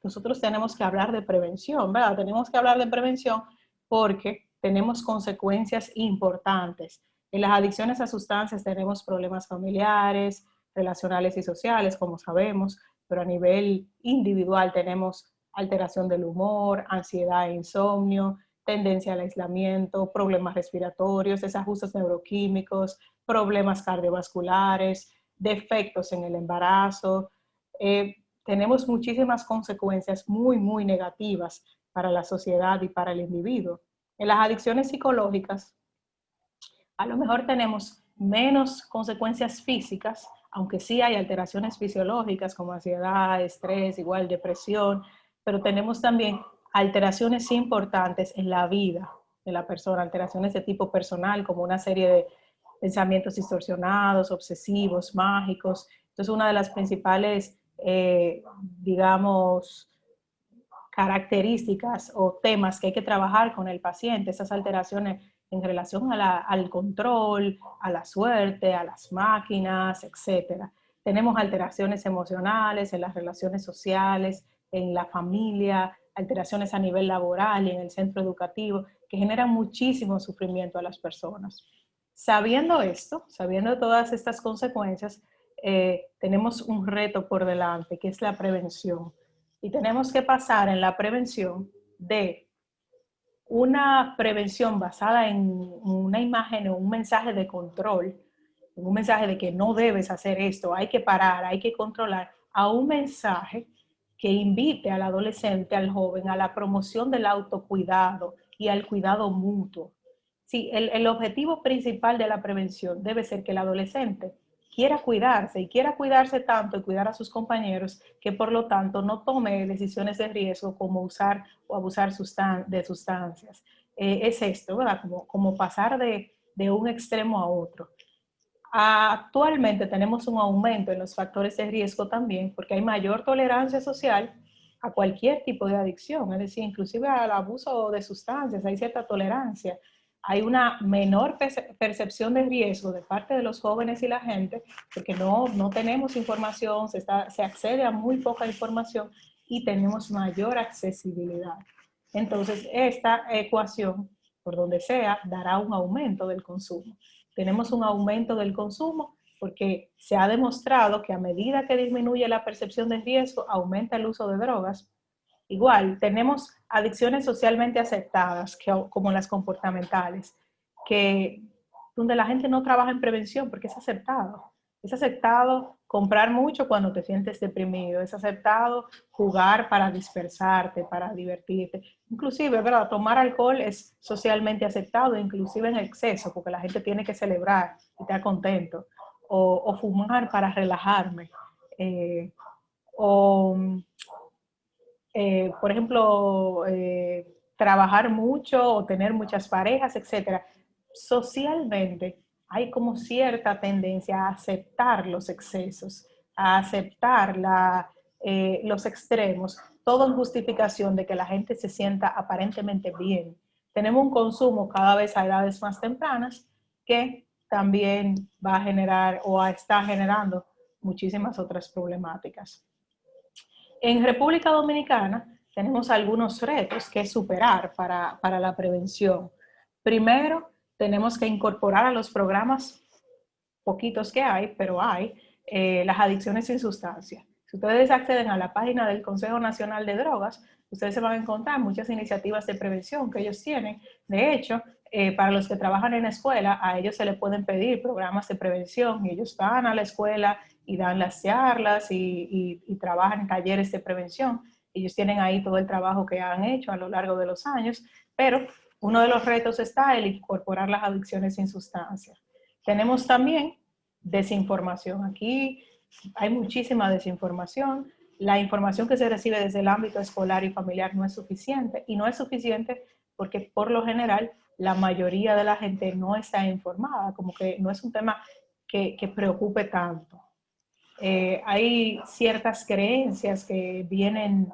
nosotros tenemos que hablar de prevención, ¿verdad? Tenemos que hablar de prevención porque tenemos consecuencias importantes. En las adicciones a sustancias tenemos problemas familiares, relacionales y sociales, como sabemos, pero a nivel individual tenemos alteración del humor, ansiedad e insomnio, tendencia al aislamiento, problemas respiratorios, desajustes neuroquímicos, problemas cardiovasculares, defectos en el embarazo. Tenemos muchísimas consecuencias muy negativas para la sociedad y para el individuo. En las adicciones psicológicas, a lo mejor tenemos menos consecuencias físicas, aunque sí hay alteraciones fisiológicas como ansiedad, estrés, igual depresión, pero tenemos también alteraciones importantes en la vida de la persona, alteraciones de tipo personal, como una serie de pensamientos distorsionados, obsesivos, mágicos. Entonces, una de las principales, digamos, características o temas que hay que trabajar con el paciente, esas alteraciones en relación al control, a la suerte, a las máquinas, etcétera. Tenemos alteraciones emocionales en las relaciones sociales, en la familia, alteraciones a nivel laboral y en el centro educativo, que generan muchísimo sufrimiento a las personas. Sabiendo esto, sabiendo todas estas consecuencias, tenemos un reto por delante, que es la prevención. Y tenemos que pasar en la prevención de una prevención basada en una imagen o un mensaje de control, en un mensaje de que no debes hacer esto, hay que parar, hay que controlar, a un mensaje que invite al adolescente, al joven, a la promoción del autocuidado y al cuidado mutuo. Sí, el objetivo principal de la prevención debe ser que el adolescente quiera cuidarse y quiera cuidarse tanto y cuidar a sus compañeros que por lo tanto no tome decisiones de riesgo como usar o abusar de sustancias. Es esto, ¿verdad? Como pasar de un extremo a otro. Actualmente tenemos un aumento en los factores de riesgo también porque hay mayor tolerancia social a cualquier tipo de adicción, es decir, inclusive al abuso de sustancias, hay cierta tolerancia. Hay una menor percepción de riesgo de parte de los jóvenes y la gente porque no tenemos información, se accede a muy poca información y tenemos mayor accesibilidad. Entonces, esta ecuación, por donde sea, dará un aumento del consumo. Tenemos un aumento del consumo porque se ha demostrado que a medida que disminuye la percepción de riesgo, aumenta el uso de drogas. Igual, tenemos adicciones socialmente aceptadas, como las comportamentales, donde la gente no trabaja en prevención porque es aceptado. Es aceptado comprar mucho cuando te sientes deprimido, es aceptado jugar para dispersarte, para divertirte. Inclusive, ¿verdad? Tomar alcohol es socialmente aceptado, inclusive en exceso, porque la gente tiene que celebrar y estar contento. O fumar para relajarme. O por ejemplo, trabajar mucho o tener muchas parejas, etcétera. Socialmente hay como cierta tendencia a aceptar los excesos, a aceptar los extremos, todo en justificación de que la gente se sienta aparentemente bien. Tenemos un consumo cada vez a edades más tempranas que también va a generar o está generando muchísimas otras problemáticas. En República Dominicana tenemos algunos retos que superar para la prevención. Primero, tenemos que incorporar a los programas, poquitos que hay, pero hay, las adicciones sin sustancia. Si ustedes acceden a la página del Consejo Nacional de Drogas, ustedes se van a encontrar muchas iniciativas de prevención que ellos tienen. De hecho, para los que trabajan en la escuela, a ellos se les pueden pedir programas de prevención y ellos van a la escuela y dan las charlas y trabajan en talleres de prevención. Ellos tienen ahí todo el trabajo que han hecho a lo largo de los años, pero uno de los retos está el incorporar las adicciones sin sustancia. Tenemos también desinformación. Aquí hay muchísima desinformación. La información que se recibe desde el ámbito escolar y familiar no es suficiente, y no es suficiente porque por lo general la mayoría de la gente no está informada, como que no es un tema que preocupe tanto. Hay ciertas creencias que vienen,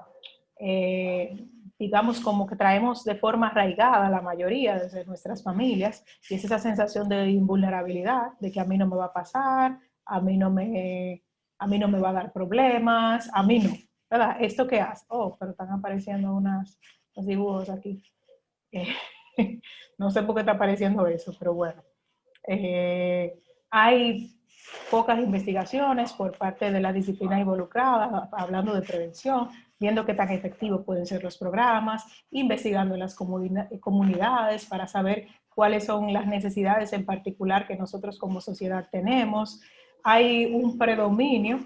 digamos, como que traemos de forma arraigada la mayoría desde nuestras familias, y es esa sensación de invulnerabilidad, de que a mí no me va a pasar, a mí no me va a dar problemas, a mí no, ¿verdad? ¿Esto qué hace? Oh, pero están apareciendo unos dibujos aquí. No sé por qué está apareciendo eso, pero bueno. Hay pocas investigaciones por parte de la disciplina involucrada, hablando de prevención, viendo qué tan efectivos pueden ser los programas, investigando en las comunidades para saber cuáles son las necesidades en particular que nosotros como sociedad tenemos. Hay un predominio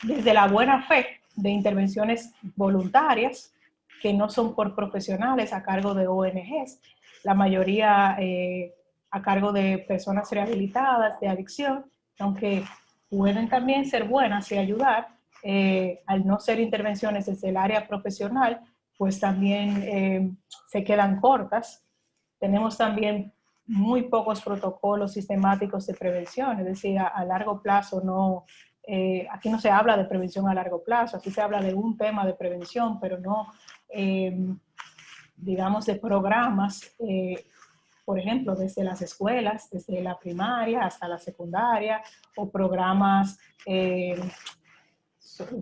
desde la buena fe de intervenciones voluntarias que no son por profesionales a cargo de ONGs, la mayoría a cargo de personas rehabilitadas de adicción, aunque pueden también ser buenas y ayudar, al no ser intervenciones desde el área profesional, pues también se quedan cortas. Tenemos también muy pocos protocolos sistemáticos de prevención, es decir, a largo plazo no, aquí no se habla de prevención a largo plazo, aquí se habla de un tema de prevención, pero no, digamos, de programas, por ejemplo, desde las escuelas, desde la primaria hasta la secundaria, o programas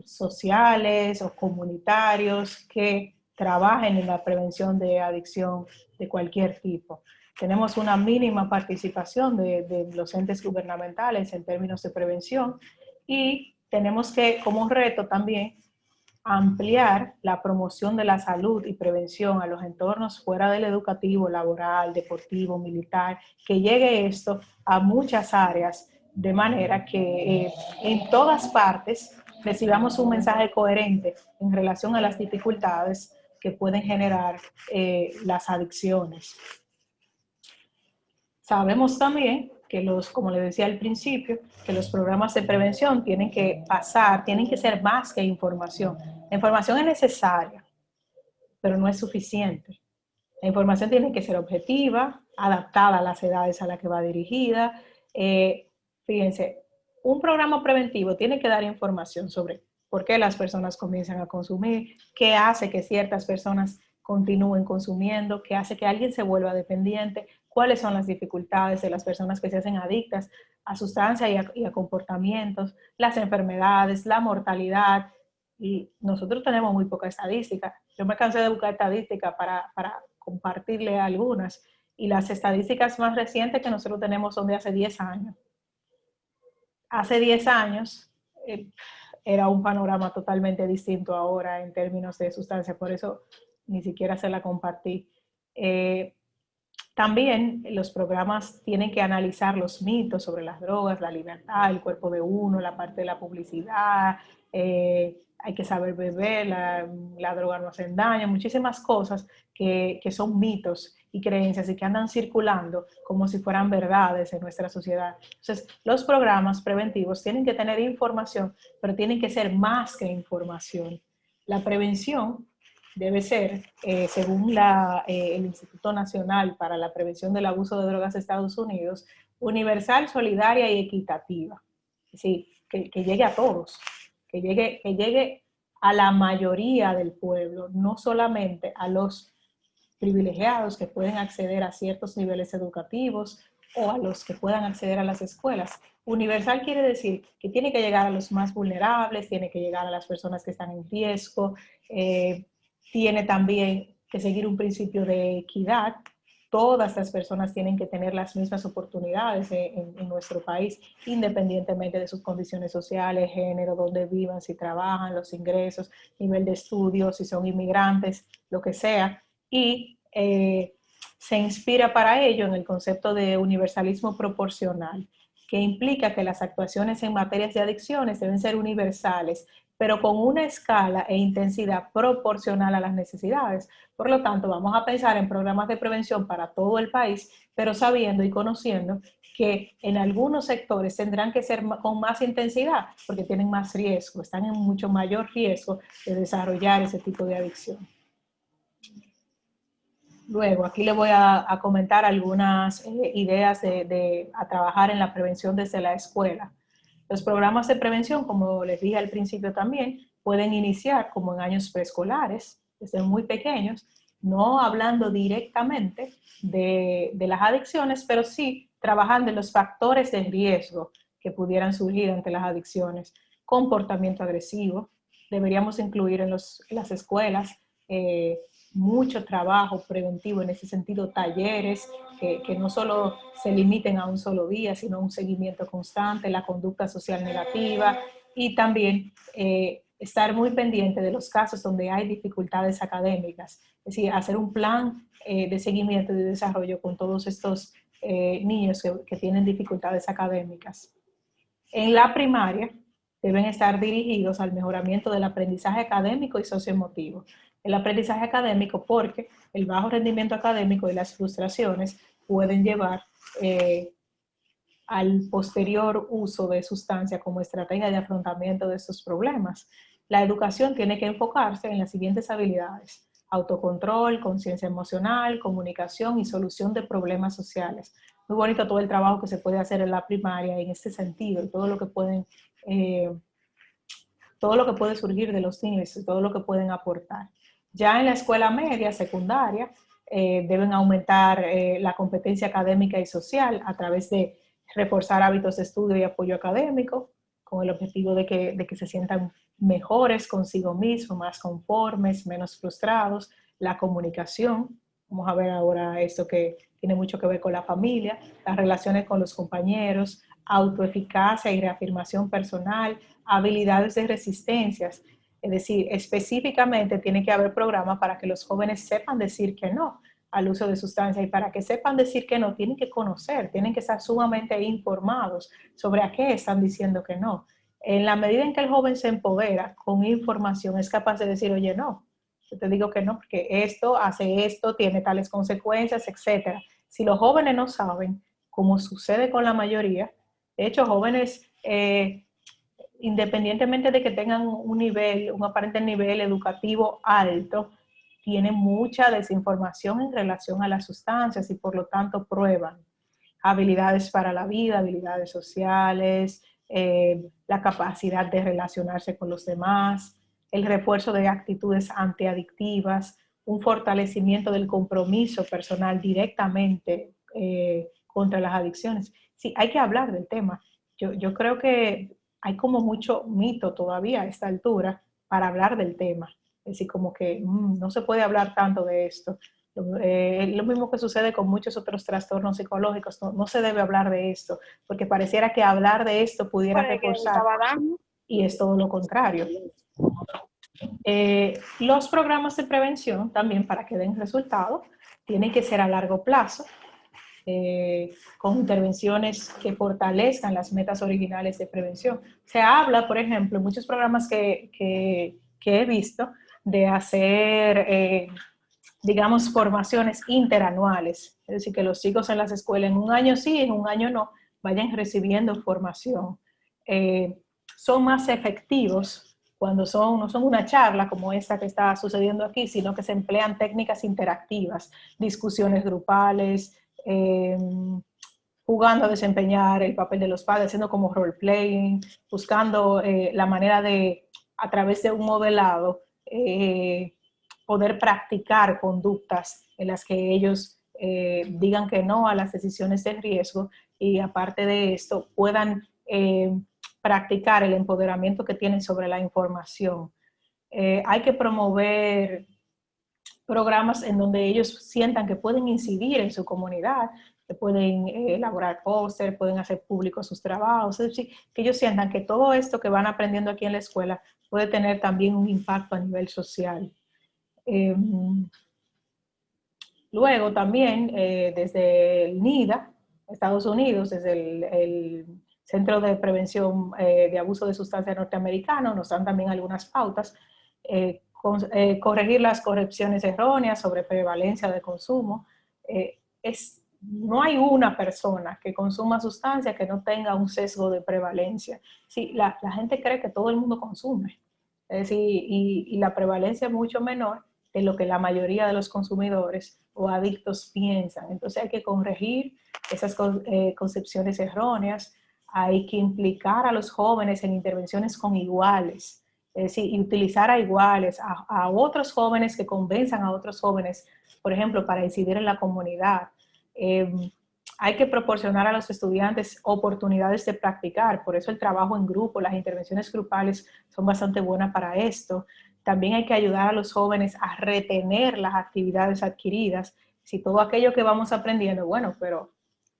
sociales o comunitarios que trabajen en la prevención de adicción de cualquier tipo. Tenemos una mínima participación de los entes gubernamentales en términos de prevención, y tenemos que, como un reto también, ampliar la promoción de la salud y prevención a los entornos fuera del educativo, laboral, deportivo, militar, que llegue esto a muchas áreas, de manera que en todas partes recibamos un mensaje coherente en relación a las dificultades que pueden generar las adicciones. Sabemos también que como les decía al principio, que los programas de prevención tienen que ser más que información. La información es necesaria, pero no es suficiente. La información tiene que ser objetiva, adaptada a las edades a las que va dirigida. Fíjense, un programa preventivo tiene que dar información sobre por qué las personas comienzan a consumir, qué hace que ciertas personas continúen consumiendo, qué hace que alguien se vuelva dependiente, cuáles son las dificultades de las personas que se hacen adictas a sustancias y a comportamientos, las enfermedades, la mortalidad. Y nosotros tenemos muy poca estadística. Yo me cansé de buscar estadísticas para compartirle algunas. Y las estadísticas más recientes que nosotros tenemos son de hace 10 años. Hace 10 años era un panorama totalmente distinto ahora en términos de sustancia, por eso ni siquiera se la compartí. También los programas tienen que analizar los mitos sobre las drogas, la libertad, el cuerpo de uno, la parte de la publicidad, hay que saber beber, la droga no hace daño, muchísimas cosas que son mitos y creencias y que andan circulando como si fueran verdades en nuestra sociedad. Entonces, los programas preventivos tienen que tener información, pero tienen que ser más que información. La prevención debe ser, según el Instituto Nacional para la Prevención del Abuso de Drogas de Estados Unidos, universal, solidaria y equitativa. Es decir, que llegue a todos, que llegue a la mayoría del pueblo, no solamente a los privilegiados que pueden acceder a ciertos niveles educativos o a los que puedan acceder a las escuelas. Universal quiere decir que tiene que llegar a los más vulnerables, tiene que llegar a las personas que están en riesgo, tiene también que seguir un principio de equidad. Todas las personas tienen que tener las mismas oportunidades en nuestro país, independientemente de sus condiciones sociales, género, dónde vivan, si trabajan, los ingresos, nivel de estudios, si son inmigrantes, lo que sea. Y se inspira para ello en el concepto de universalismo proporcional, que implica que las actuaciones en materias de adicciones deben ser universales, pero con una escala e intensidad proporcional a las necesidades. Por lo tanto, vamos a pensar en programas de prevención para todo el país, pero sabiendo y conociendo que en algunos sectores tendrán que ser con más intensidad porque tienen más riesgo, están en mucho mayor riesgo de desarrollar ese tipo de adicción. Luego, aquí le voy a comentar algunas ideas a trabajar en la prevención desde la escuela. Los programas de prevención, como les dije al principio también, pueden iniciar como en años preescolares, desde muy pequeños, no hablando directamente de las adicciones, pero sí trabajando en los factores de riesgo que pudieran surgir ante las adicciones. Comportamiento agresivo, deberíamos incluir en las escuelas mucho trabajo preventivo en ese sentido, talleres que no solo se limiten a un solo día, sino un seguimiento constante, la conducta social negativa y también estar muy pendiente de los casos donde hay dificultades académicas, es decir, hacer un plan de seguimiento y de desarrollo con todos estos niños que tienen dificultades académicas. En la primaria deben estar dirigidos al mejoramiento del aprendizaje académico y socioemotivo. El aprendizaje académico porque el bajo rendimiento académico y las frustraciones pueden llevar al posterior uso de sustancias como estrategia de afrontamiento de estos problemas. La educación tiene que enfocarse en las siguientes habilidades: autocontrol, conciencia emocional, comunicación y solución de problemas sociales. Muy bonito todo el trabajo que se puede hacer en la primaria en este sentido y todo lo que puede surgir de los niños y todo lo que pueden aportar. Ya en la escuela media, secundaria, deben aumentar la competencia académica y social a través de reforzar hábitos de estudio y apoyo académico, con el objetivo de que se sientan mejores consigo mismos, más conformes, menos frustrados. La comunicación, vamos a ver ahora esto que tiene mucho que ver con la familia, las relaciones con los compañeros, autoeficacia y reafirmación personal, habilidades de resistencias. Es decir, específicamente tiene que haber programas para que los jóvenes sepan decir que no al uso de sustancias, y para que sepan decir que no, tienen que conocer, tienen que estar sumamente informados sobre a qué están diciendo que no. En la medida en que el joven se empodera con información, es capaz de decir, oye, no, yo te digo que no, porque esto hace esto, tiene tales consecuencias, etc. Si los jóvenes no saben, como sucede con la mayoría. De hecho, jóvenes, independientemente de que tengan un aparente nivel educativo alto, tienen mucha desinformación en relación a las sustancias y por lo tanto prueban habilidades para la vida, habilidades sociales, la capacidad de relacionarse con los demás, el refuerzo de actitudes antiadictivas, un fortalecimiento del compromiso personal directamente contra las adicciones. Sí, hay que hablar del tema. Yo creo que hay como mucho mito todavía a esta altura para hablar del tema. Es decir, como que no se puede hablar tanto de esto. Lo mismo que sucede con muchos otros trastornos psicológicos, no se debe hablar de esto, porque pareciera que hablar de esto pudiera reforzar, y es todo lo contrario. Los programas de prevención también, para que den resultados, tienen que ser a largo plazo, con intervenciones que fortalezcan las metas originales de prevención. Se habla, por ejemplo, en muchos programas que he visto, de hacer, digamos, formaciones interanuales, es decir, que los chicos en las escuelas en un año sí, en un año no, vayan recibiendo formación. Son más efectivos cuando no son una charla como esta que está sucediendo aquí, sino que se emplean técnicas interactivas, discusiones grupales, jugando a desempeñar el papel de los padres, haciendo como role-playing, buscando la manera de, a través de un modelado, poder practicar conductas en las que ellos digan que no a las decisiones de riesgo y aparte de esto puedan practicar el empoderamiento que tienen sobre la información. Hay que promover programas en donde ellos sientan que pueden incidir en su comunidad, que pueden elaborar póster, pueden hacer públicos sus trabajos, es decir, que ellos sientan que todo esto que van aprendiendo aquí en la escuela puede tener también un impacto a nivel social. Luego también desde el NIDA, Estados Unidos, desde el Centro de Prevención de Abuso de Sustancias norteamericano, nos dan también algunas pautas, corregir las correcciones erróneas sobre prevalencia de consumo. No hay una persona que consuma sustancias que no tenga un sesgo de prevalencia. Sí, la gente cree que todo el mundo consume, es decir, y la prevalencia es mucho menor de lo que la mayoría de los consumidores o adictos piensan. Entonces hay que corregir esas concepciones erróneas, hay que implicar a los jóvenes en intervenciones con iguales, es decir, y utilizar a iguales, a otros jóvenes que convenzan a otros jóvenes, por ejemplo, para incidir en la comunidad. Hay que proporcionar a los estudiantes oportunidades de practicar, por eso el trabajo en grupo, las intervenciones grupales son bastante buenas para esto. También hay que ayudar a los jóvenes a retener las actividades adquiridas. Si todo aquello que vamos aprendiendo, bueno, pero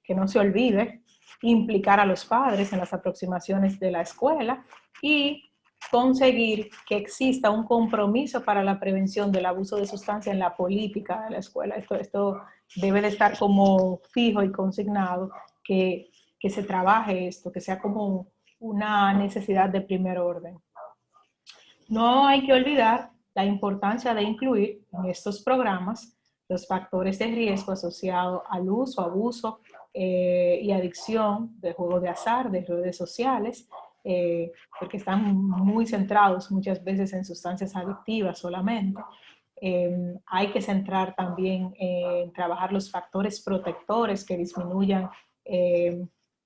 que no se olvide, implicar a los padres en las aproximaciones de la escuela y conseguir que exista un compromiso para la prevención del abuso de sustancias en la política de la escuela. Esto debe de estar como fijo y consignado, que se trabaje esto, que sea como una necesidad de primer orden. No hay que olvidar la importancia de incluir en estos programas los factores de riesgo asociados al uso, abuso y adicción de juegos de azar, de redes sociales, porque están muy centrados muchas veces en sustancias adictivas solamente. Hay que centrar también en trabajar los factores protectores que disminuyan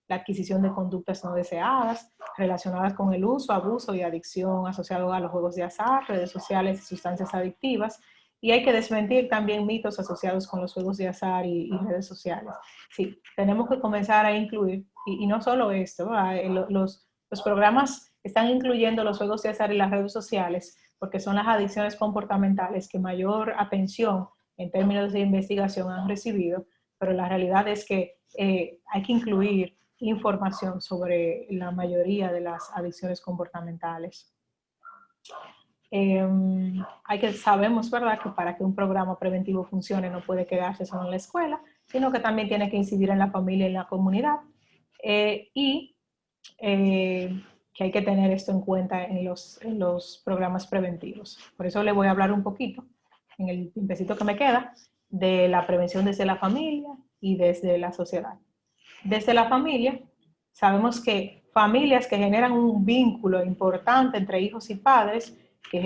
la adquisición de conductas no deseadas relacionadas con el uso, abuso y adicción asociados a los juegos de azar, redes sociales y sustancias adictivas. Y hay que desmentir también mitos asociados con los juegos de azar y redes sociales. Sí, tenemos que comenzar a incluir, y no solo esto, los programas están incluyendo los juegos de azar y las redes sociales porque son las adicciones comportamentales que mayor atención en términos de investigación han recibido, pero la realidad es que hay que incluir información sobre la mayoría de las adicciones comportamentales. Sabemos, ¿verdad?, que para que un programa preventivo funcione no puede quedarse solo en la escuela, sino que también tiene que incidir en la familia y en la comunidad. Que hay que tener esto en cuenta en los programas preventivos. Por eso le voy a hablar un poquito, en el tiempecito que me queda, de la prevención desde la familia y desde la sociedad. Desde la familia, sabemos que familias que generan un vínculo importante entre hijos y padres, que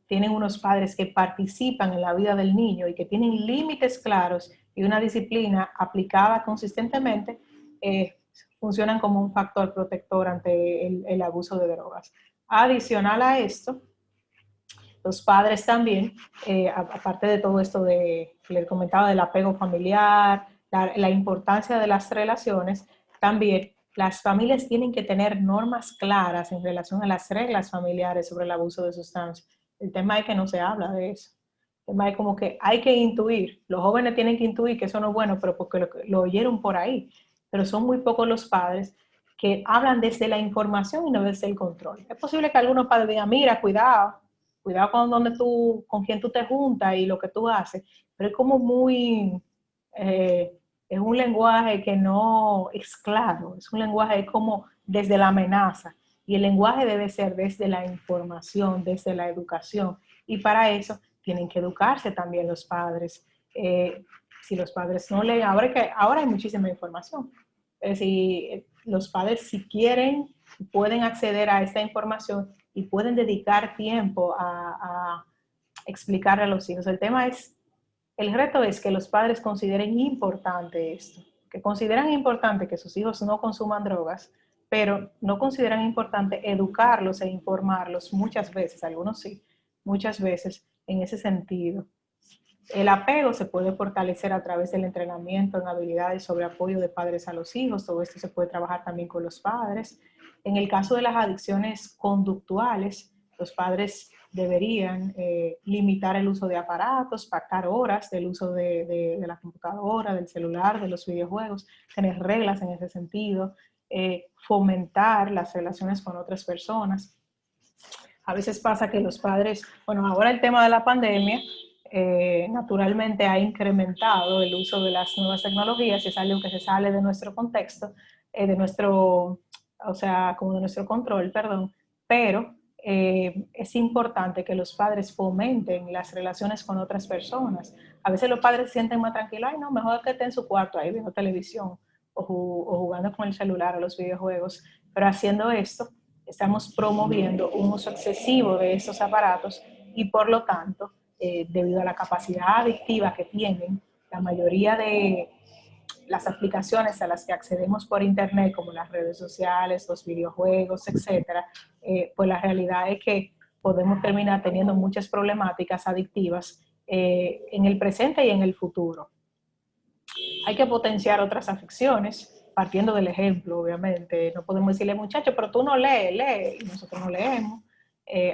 tienen unos padres que participan en la vida del niño y que tienen límites claros y una disciplina aplicada consistentemente, funcionan como un factor protector ante el abuso de drogas. Adicional a esto, los padres también, aparte de todo esto que les comentaba del apego familiar, la importancia de las relaciones, también las familias tienen que tener normas claras en relación a las reglas familiares sobre el abuso de sustancias. El tema es que no se habla de eso. El tema es como que hay que intuir, los jóvenes tienen que intuir que eso no es bueno, pero porque lo oyeron por ahí. Pero son muy pocos los padres que hablan desde la información y no desde el control. Es posible que algunos padres digan, mira, cuidado con quién tú te juntas y lo que tú haces, pero es como es un lenguaje que no es claro, es un lenguaje como desde la amenaza, y el lenguaje debe ser desde la información, desde la educación, y para eso tienen que educarse también los padres. Si los padres no leen, ahora hay muchísima información, si los padres si quieren pueden acceder a esta información y pueden dedicar tiempo a explicarle a los hijos. El reto es que los padres consideren importante esto, que consideran importante que sus hijos no consuman drogas, pero no consideran importante educarlos e informarlos muchas veces, algunos sí, muchas veces en ese sentido. El apego se puede fortalecer a través del entrenamiento en habilidades sobre apoyo de padres a los hijos. Todo esto se puede trabajar también con los padres. En el caso de las adicciones conductuales, los padres deberían limitar el uso de aparatos, pactar horas del uso de la computadora, del celular, de los videojuegos, tener reglas en ese sentido, fomentar las relaciones con otras personas. A veces pasa que los padres, bueno, ahora el tema de la pandemia, naturalmente ha incrementado el uso de las nuevas tecnologías y es algo que se sale de nuestro contexto, como de nuestro control, perdón, pero es importante que los padres fomenten las relaciones con otras personas. A veces los padres se sienten más tranquilos, ay no, mejor que esté en su cuarto ahí viendo televisión o jugando con el celular o los videojuegos, pero haciendo esto estamos promoviendo un uso excesivo de estos aparatos y por lo tanto, debido a la capacidad adictiva que tienen, la mayoría de las aplicaciones a las que accedemos por internet, como las redes sociales, los videojuegos, etcétera, pues la realidad es que podemos terminar teniendo muchas problemáticas adictivas en el presente y en el futuro. Hay que potenciar otras aficiones, partiendo del ejemplo, obviamente. No podemos decirle, muchacho, pero tú no lees, lee, y nosotros no leemos.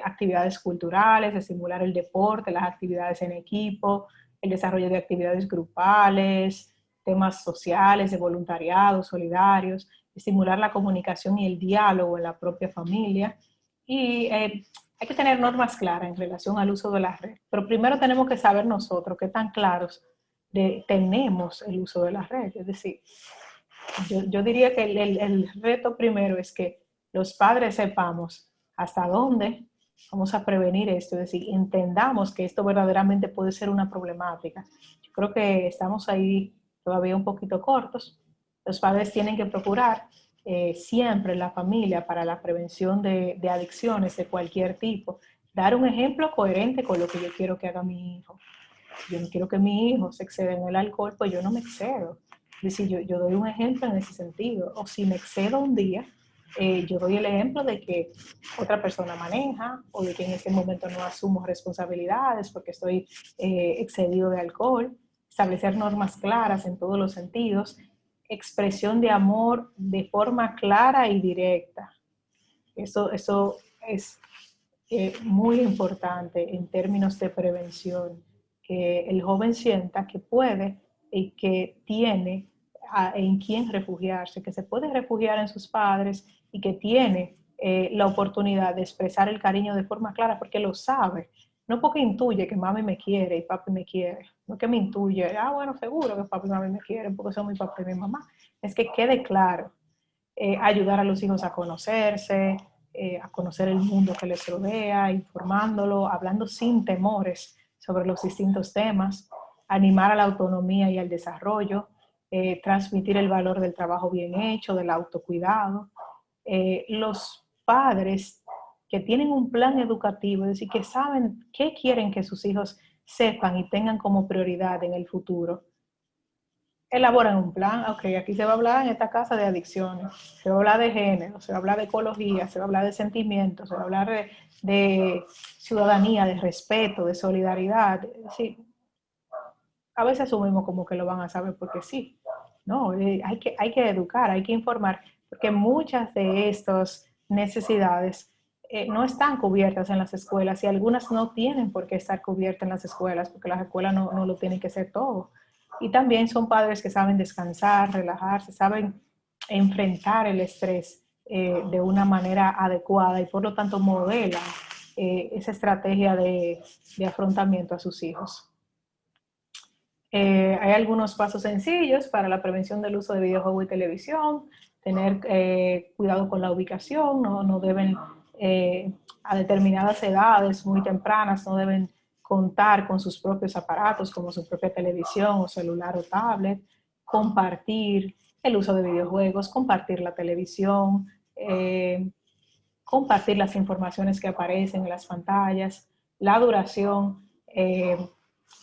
Actividades culturales, estimular el deporte, las actividades en equipo, el desarrollo de actividades grupales, temas sociales, de voluntariado, solidarios, estimular la comunicación y el diálogo en la propia familia. Y hay que tener normas claras en relación al uso de la red. Pero primero tenemos que saber nosotros qué tan claros tenemos el uso de la red. Es decir, yo diría que el reto primero es que los padres sepamos hasta dónde vamos a prevenir esto, es decir, entendamos que esto verdaderamente puede ser una problemática. Yo creo que estamos ahí todavía un poquito cortos. Los padres tienen que procurar siempre en la familia para la prevención de adicciones de cualquier tipo, dar un ejemplo coherente con lo que yo quiero que haga mi hijo. Yo no quiero que mi hijo se exceda en el alcohol, pues yo no me excedo. Es decir, yo doy un ejemplo en ese sentido. O si me excedo un día, yo doy el ejemplo de que otra persona maneja o de que en ese momento no asumo responsabilidades porque estoy excedido de alcohol. Establecer normas claras en todos los sentidos. Expresión de amor de forma clara y directa. Eso es muy importante en términos de prevención. Que el joven sienta que puede y que tiene en quién refugiarse, que se puede refugiar en sus padres y que tiene la oportunidad de expresar el cariño de forma clara porque lo sabe. No porque intuye que mami me quiere y papi me quiere, no que me intuye, bueno, seguro que papi y mami me quieren porque son mi papá y mi mamá. Es que quede claro. Ayudar a los hijos a conocerse, a conocer el mundo que les rodea, informándolo, hablando sin temores sobre los distintos temas, animar a la autonomía y al desarrollo, transmitir el valor del trabajo bien hecho, del autocuidado. Los padres que tienen un plan educativo, es decir, que saben qué quieren que sus hijos sepan y tengan como prioridad en el futuro, elaboran un plan. Ok, aquí se va a hablar en esta casa de adicciones, se va a hablar de género, se va a hablar de ecología, se va a hablar de sentimientos, se va a hablar de ciudadanía, de respeto, de solidaridad. Sí, a veces asumimos como que lo van a saber porque sí. No, hay que educar, hay que informar, porque muchas de estas necesidades no están cubiertas en las escuelas y algunas no tienen por qué estar cubiertas en las escuelas, porque las escuelas no lo tienen que hacer todo. Y también son padres que saben descansar, relajarse, saben enfrentar el estrés de una manera adecuada y por lo tanto modelan esa estrategia de afrontamiento a sus hijos. Hay algunos pasos sencillos para la prevención del uso de videojuegos y televisión, tener cuidado con la ubicación, no deben, a determinadas edades muy tempranas, no deben contar con sus propios aparatos como su propia televisión o celular o tablet, compartir el uso de videojuegos, compartir la televisión, compartir las informaciones que aparecen en las pantallas, la duración,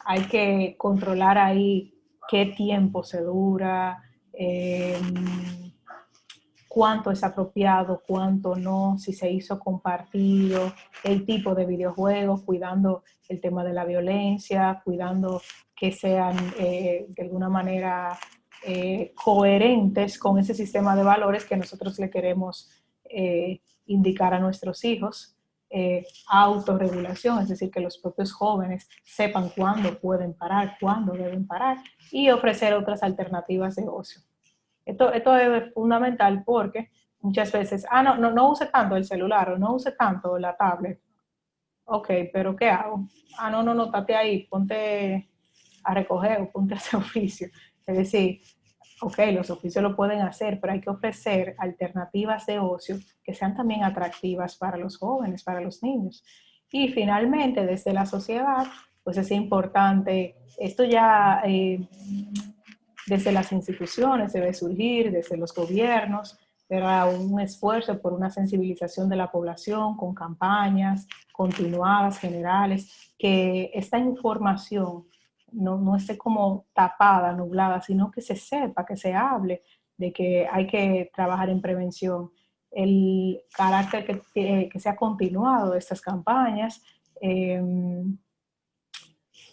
hay que controlar ahí qué tiempo se dura, cuánto es apropiado, cuánto no, si se hizo compartido, el tipo de videojuegos, cuidando el tema de la violencia, cuidando que sean de alguna manera coherentes con ese sistema de valores que nosotros le queremos indicar a nuestros hijos. Autorregulación, es decir, que los propios jóvenes sepan cuándo pueden parar, cuándo deben parar y ofrecer otras alternativas de ocio. Esto es fundamental porque muchas veces, no use tanto el celular o no use tanto la tablet. Ok, pero ¿qué hago? No, estate ahí, ponte a recoger o ponte a hacer oficio. Es decir, ok, los oficios lo pueden hacer, pero hay que ofrecer alternativas de ocio que sean también atractivas para los jóvenes, para los niños. Y finalmente, desde la sociedad, pues es importante, esto ya desde las instituciones debe surgir, desde los gobiernos, era un esfuerzo por una sensibilización de la población con campañas continuadas, generales, que esta información no esté como tapada, nublada, sino que se sepa, que se hable de que hay que trabajar en prevención. El carácter que se ha continuado de estas campañas,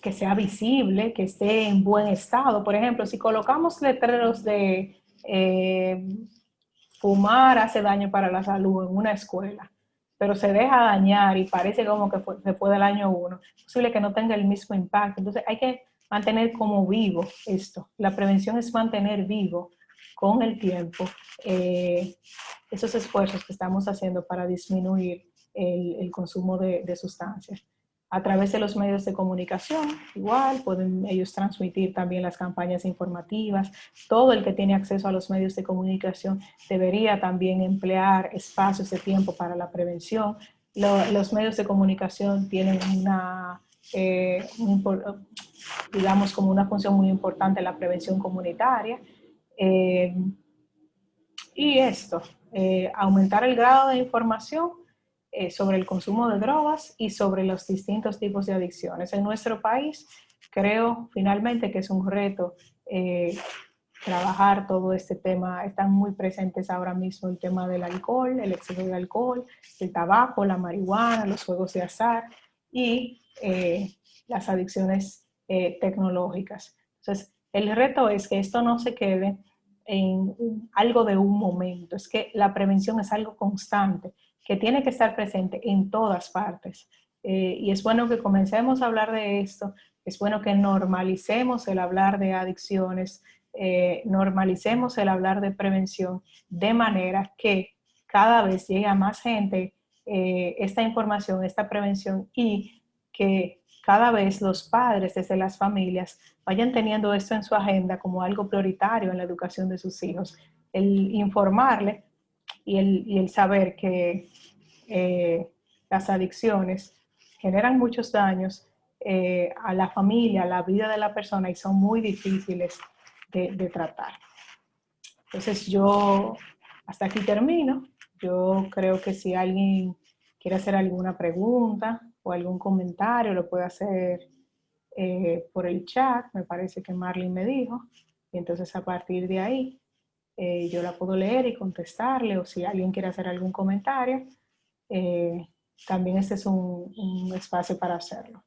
que sea visible, que esté en buen estado. Por ejemplo, si colocamos letreros de fumar hace daño para la salud en una escuela, pero se deja dañar y parece como que se fue del año 1, es posible que no tenga el mismo impacto. Entonces hay que mantener como vivo esto. La prevención es mantener vivo con el tiempo esos esfuerzos que estamos haciendo para disminuir el consumo de sustancias. A través de los medios de comunicación, igual, pueden ellos transmitir también las campañas informativas. Todo el que tiene acceso a los medios de comunicación debería también emplear espacios de tiempo para la prevención. Los medios de comunicación tienen digamos, como una función muy importante en la prevención comunitaria. Y esto, aumentar el grado de información sobre el consumo de drogas y sobre los distintos tipos de adicciones. En nuestro país, creo finalmente que es un reto trabajar todo este tema. Están muy presentes ahora mismo el tema del alcohol, el exceso de alcohol, el tabaco, la marihuana, los juegos de azar y las adicciones tecnológicas. Entonces, el reto es que esto no se quede en algo de un momento, es que la prevención es algo constante, que tiene que estar presente en todas partes. Y es bueno que comencemos a hablar de esto, es bueno que normalicemos el hablar de adicciones, normalicemos el hablar de prevención, de manera que cada vez llegue a más gente esta información, esta prevención, y que cada vez los padres desde las familias vayan teniendo esto en su agenda como algo prioritario en la educación de sus hijos. El informarle y el saber que las adicciones generan muchos daños a la familia, a la vida de la persona, y son muy difíciles de tratar. Entonces yo hasta aquí termino. Yo creo que si alguien quiere hacer alguna pregunta o algún comentario, lo puede hacer por el chat. Me parece que Marlene me dijo. Y entonces a partir de ahí yo la puedo leer y contestarle, o si alguien quiere hacer algún comentario, también este es un espacio para hacerlo.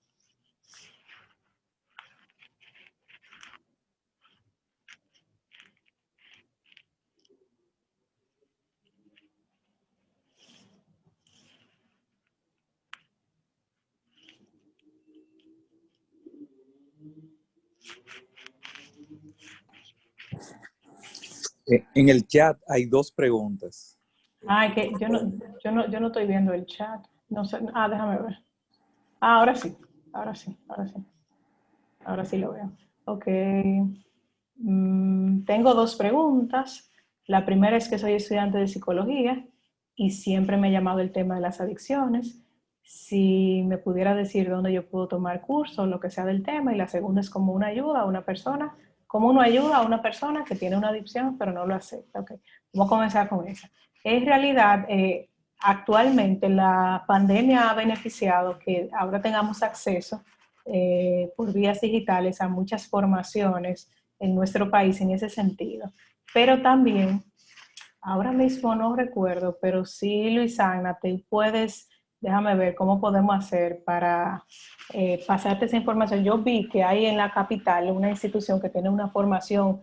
En el chat hay 2 preguntas. Ah, es que yo no estoy viendo el chat. No sé, déjame ver. Ahora sí, ahora sí, ahora sí. Ahora sí lo veo. Ok. Tengo 2 preguntas. La primera es que soy estudiante de psicología y siempre me ha llamado el tema de las adicciones. Si me pudiera decir dónde yo puedo tomar curso o lo que sea del tema. Y la segunda es como una ayuda a una persona, cómo uno ayuda a una persona que tiene una adicción pero no lo acepta. Okay. Vamos a comenzar con esa. En realidad, actualmente la pandemia ha beneficiado que ahora tengamos acceso por vías digitales a muchas formaciones en nuestro país en ese sentido. Pero también, ahora mismo no recuerdo, pero sí, Luisana, te puedes, déjame ver cómo podemos hacer para pasarte esa información. Yo vi que hay en la capital una institución que tiene una formación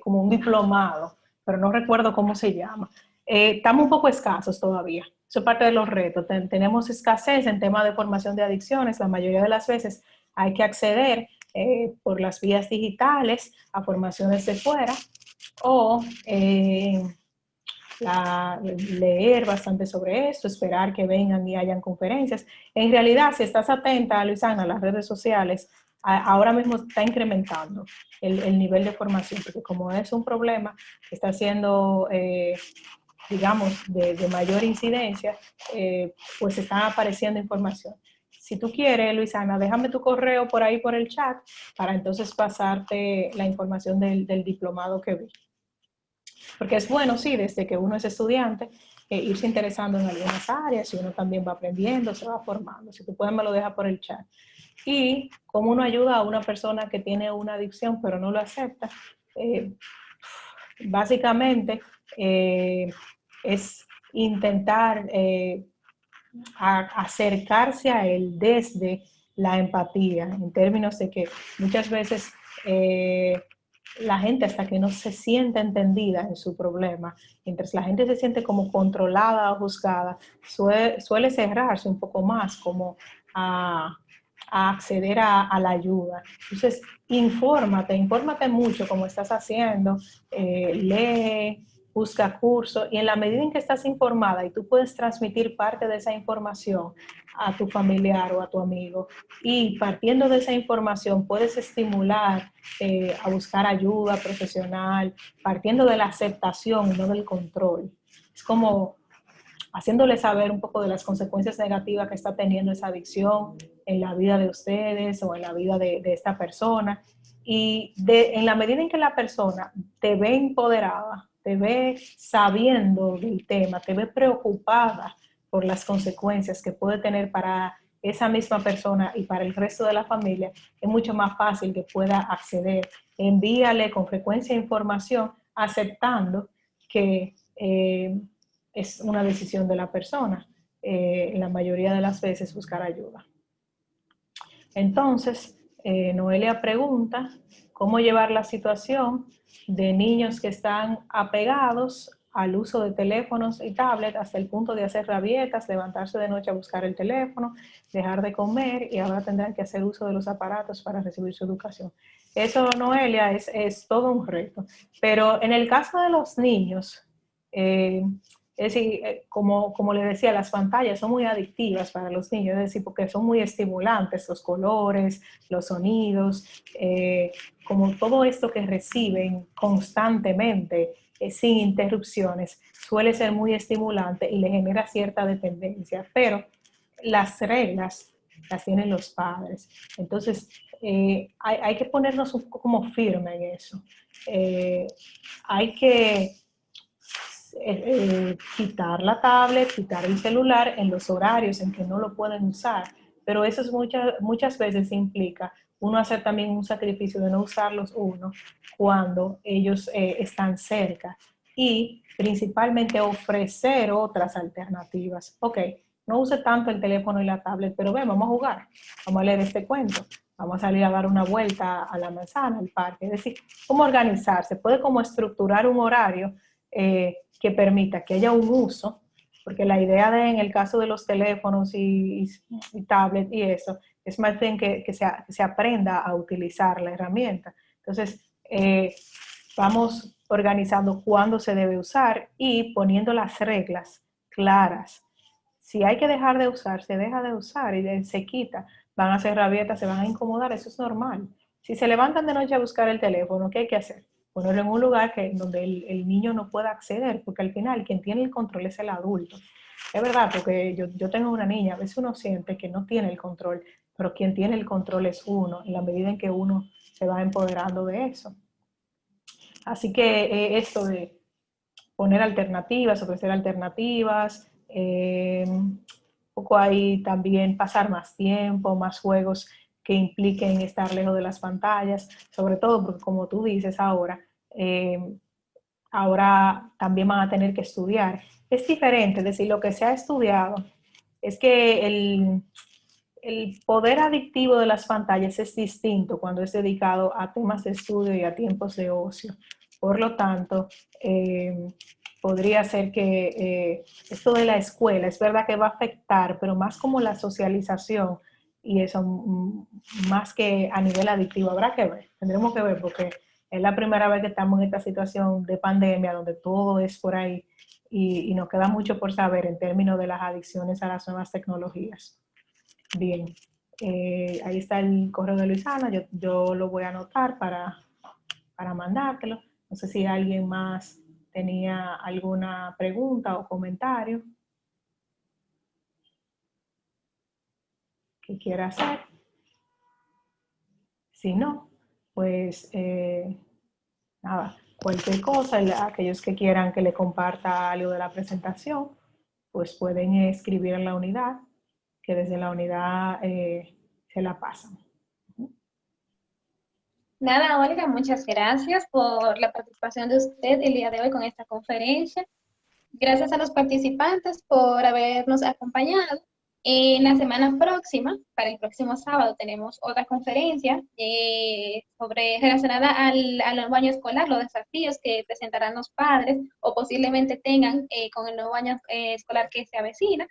como un diplomado, pero no recuerdo cómo se llama. Estamos un poco escasos todavía. Eso es parte de los retos. Tenemos escasez en tema de formación de adicciones. La mayoría de las veces hay que acceder por las vías digitales a formaciones de fuera o leer bastante sobre esto, esperar que vengan y hayan conferencias. En realidad, si estás atenta, Luisana, a las redes sociales, ahora mismo está incrementando el nivel de formación, porque como es un problema que está siendo, digamos, de mayor incidencia, pues está apareciendo información. Si tú quieres, Luisana, déjame tu correo por ahí por el chat para entonces pasarte la información del diplomado que vi. Porque es bueno, sí, desde que uno es estudiante, irse interesando en algunas áreas y uno también va aprendiendo, se va formando. Si tú puedes, me lo dejas por el chat. Y cómo uno ayuda a una persona que tiene una adicción pero no lo acepta, básicamente es intentar acercarse a él desde la empatía, en términos de que muchas veces la gente, hasta que no se siente entendida en su problema, mientras la gente se siente como controlada o juzgada, suele cerrarse un poco más como a acceder a la ayuda. Entonces, infórmate mucho como estás haciendo, lee, busca cursos, y en la medida en que estás informada y tú puedes transmitir parte de esa información a tu familiar o a tu amigo, y partiendo de esa información puedes estimular a buscar ayuda profesional, partiendo de la aceptación y no del control. Es como haciéndole saber un poco de las consecuencias negativas que está teniendo esa adicción en la vida de ustedes o en la vida de esta persona. Y en la medida en que la persona te ve empoderada, te ve sabiendo del tema, te ve preocupada por las consecuencias que puede tener para esa misma persona y para el resto de la familia, es mucho más fácil que pueda acceder. Envíale con frecuencia información aceptando que es una decisión de la persona, en la mayoría de las veces buscar ayuda. Entonces, Noelia pregunta cómo llevar la situación de niños que están apegados al uso de teléfonos y tablets hasta el punto de hacer rabietas, levantarse de noche a buscar el teléfono, dejar de comer y ahora tendrán que hacer uso de los aparatos para recibir su educación. Eso, Noelia, es todo un reto. Pero en el caso de los niños, es decir, como les decía, las pantallas son muy adictivas para los niños, es decir, porque son muy estimulantes, los colores, los sonidos, como todo esto que reciben constantemente, sin interrupciones, suele ser muy estimulante y le genera cierta dependencia, pero las reglas las tienen los padres. Entonces, hay que ponernos un poco como firme en eso. Hay que quitar la tablet, quitar el celular en los horarios en que no lo pueden usar, pero eso es muchas veces implica uno hacer también un sacrificio de no usarlos cuando ellos están cerca y principalmente ofrecer otras alternativas. Ok, no use tanto el teléfono y la tablet, pero ven, vamos a jugar, vamos a leer este cuento, vamos a salir a dar una vuelta a la manzana, al parque. Es decir, cómo organizarse, puede como estructurar un horario que permita que haya un uso, porque la idea en el caso de los teléfonos y tablet y eso, es más bien que se aprenda a utilizar la herramienta. Entonces, vamos organizando cuándo se debe usar y poniendo las reglas claras. Si hay que dejar de usar, se deja de usar y se quita. Van a hacer rabietas, se van a incomodar, eso es normal. Si se levantan de noche a buscar el teléfono, ¿qué hay que hacer? Ponerlo en un lugar donde el niño no pueda acceder, porque al final quien tiene el control es el adulto. Es verdad, porque yo tengo una niña, a veces uno siente que no tiene el control, pero quien tiene el control es uno, en la medida en que uno se va empoderando de eso. Así que esto de poner alternativas, ofrecer alternativas, un poco ahí también pasar más tiempo, más juegos que impliquen estar lejos de las pantallas, sobre todo porque como tú dices ahora también van a tener que estudiar. Es diferente, es decir, lo que se ha estudiado es que el poder adictivo de las pantallas es distinto cuando es dedicado a temas de estudio y a tiempos de ocio. Por lo tanto, podría ser que esto de la escuela, es verdad que va a afectar, pero más como la socialización y eso, más que a nivel adictivo. Habrá que ver, tendremos que ver porque es la primera vez que estamos en esta situación de pandemia donde todo es por ahí y nos queda mucho por saber en términos de las adicciones a las nuevas tecnologías. Bien, ahí está el correo de Luisana, yo lo voy a anotar para mandártelo. No sé si alguien más tenía alguna pregunta o comentario que quiera hacer. Si no, pues nada, cualquier cosa, aquellos que quieran que le comparta algo de la presentación, pues pueden escribir en la unidad, que desde la unidad se la pasan. Nada, Olga, muchas gracias por la participación de usted el día de hoy con esta conferencia. Gracias a los participantes por habernos acompañado. En la semana próxima, para el próximo sábado, tenemos otra conferencia relacionada al nuevo año escolar, los desafíos que presentarán los padres o posiblemente tengan con el nuevo año escolar que se avecina.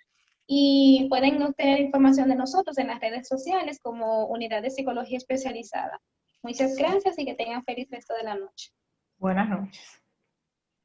Y pueden obtener información de nosotros en las redes sociales como Unidad de Psicología Especializada. Muchas gracias y que tengan feliz resto de la noche. Buenas noches.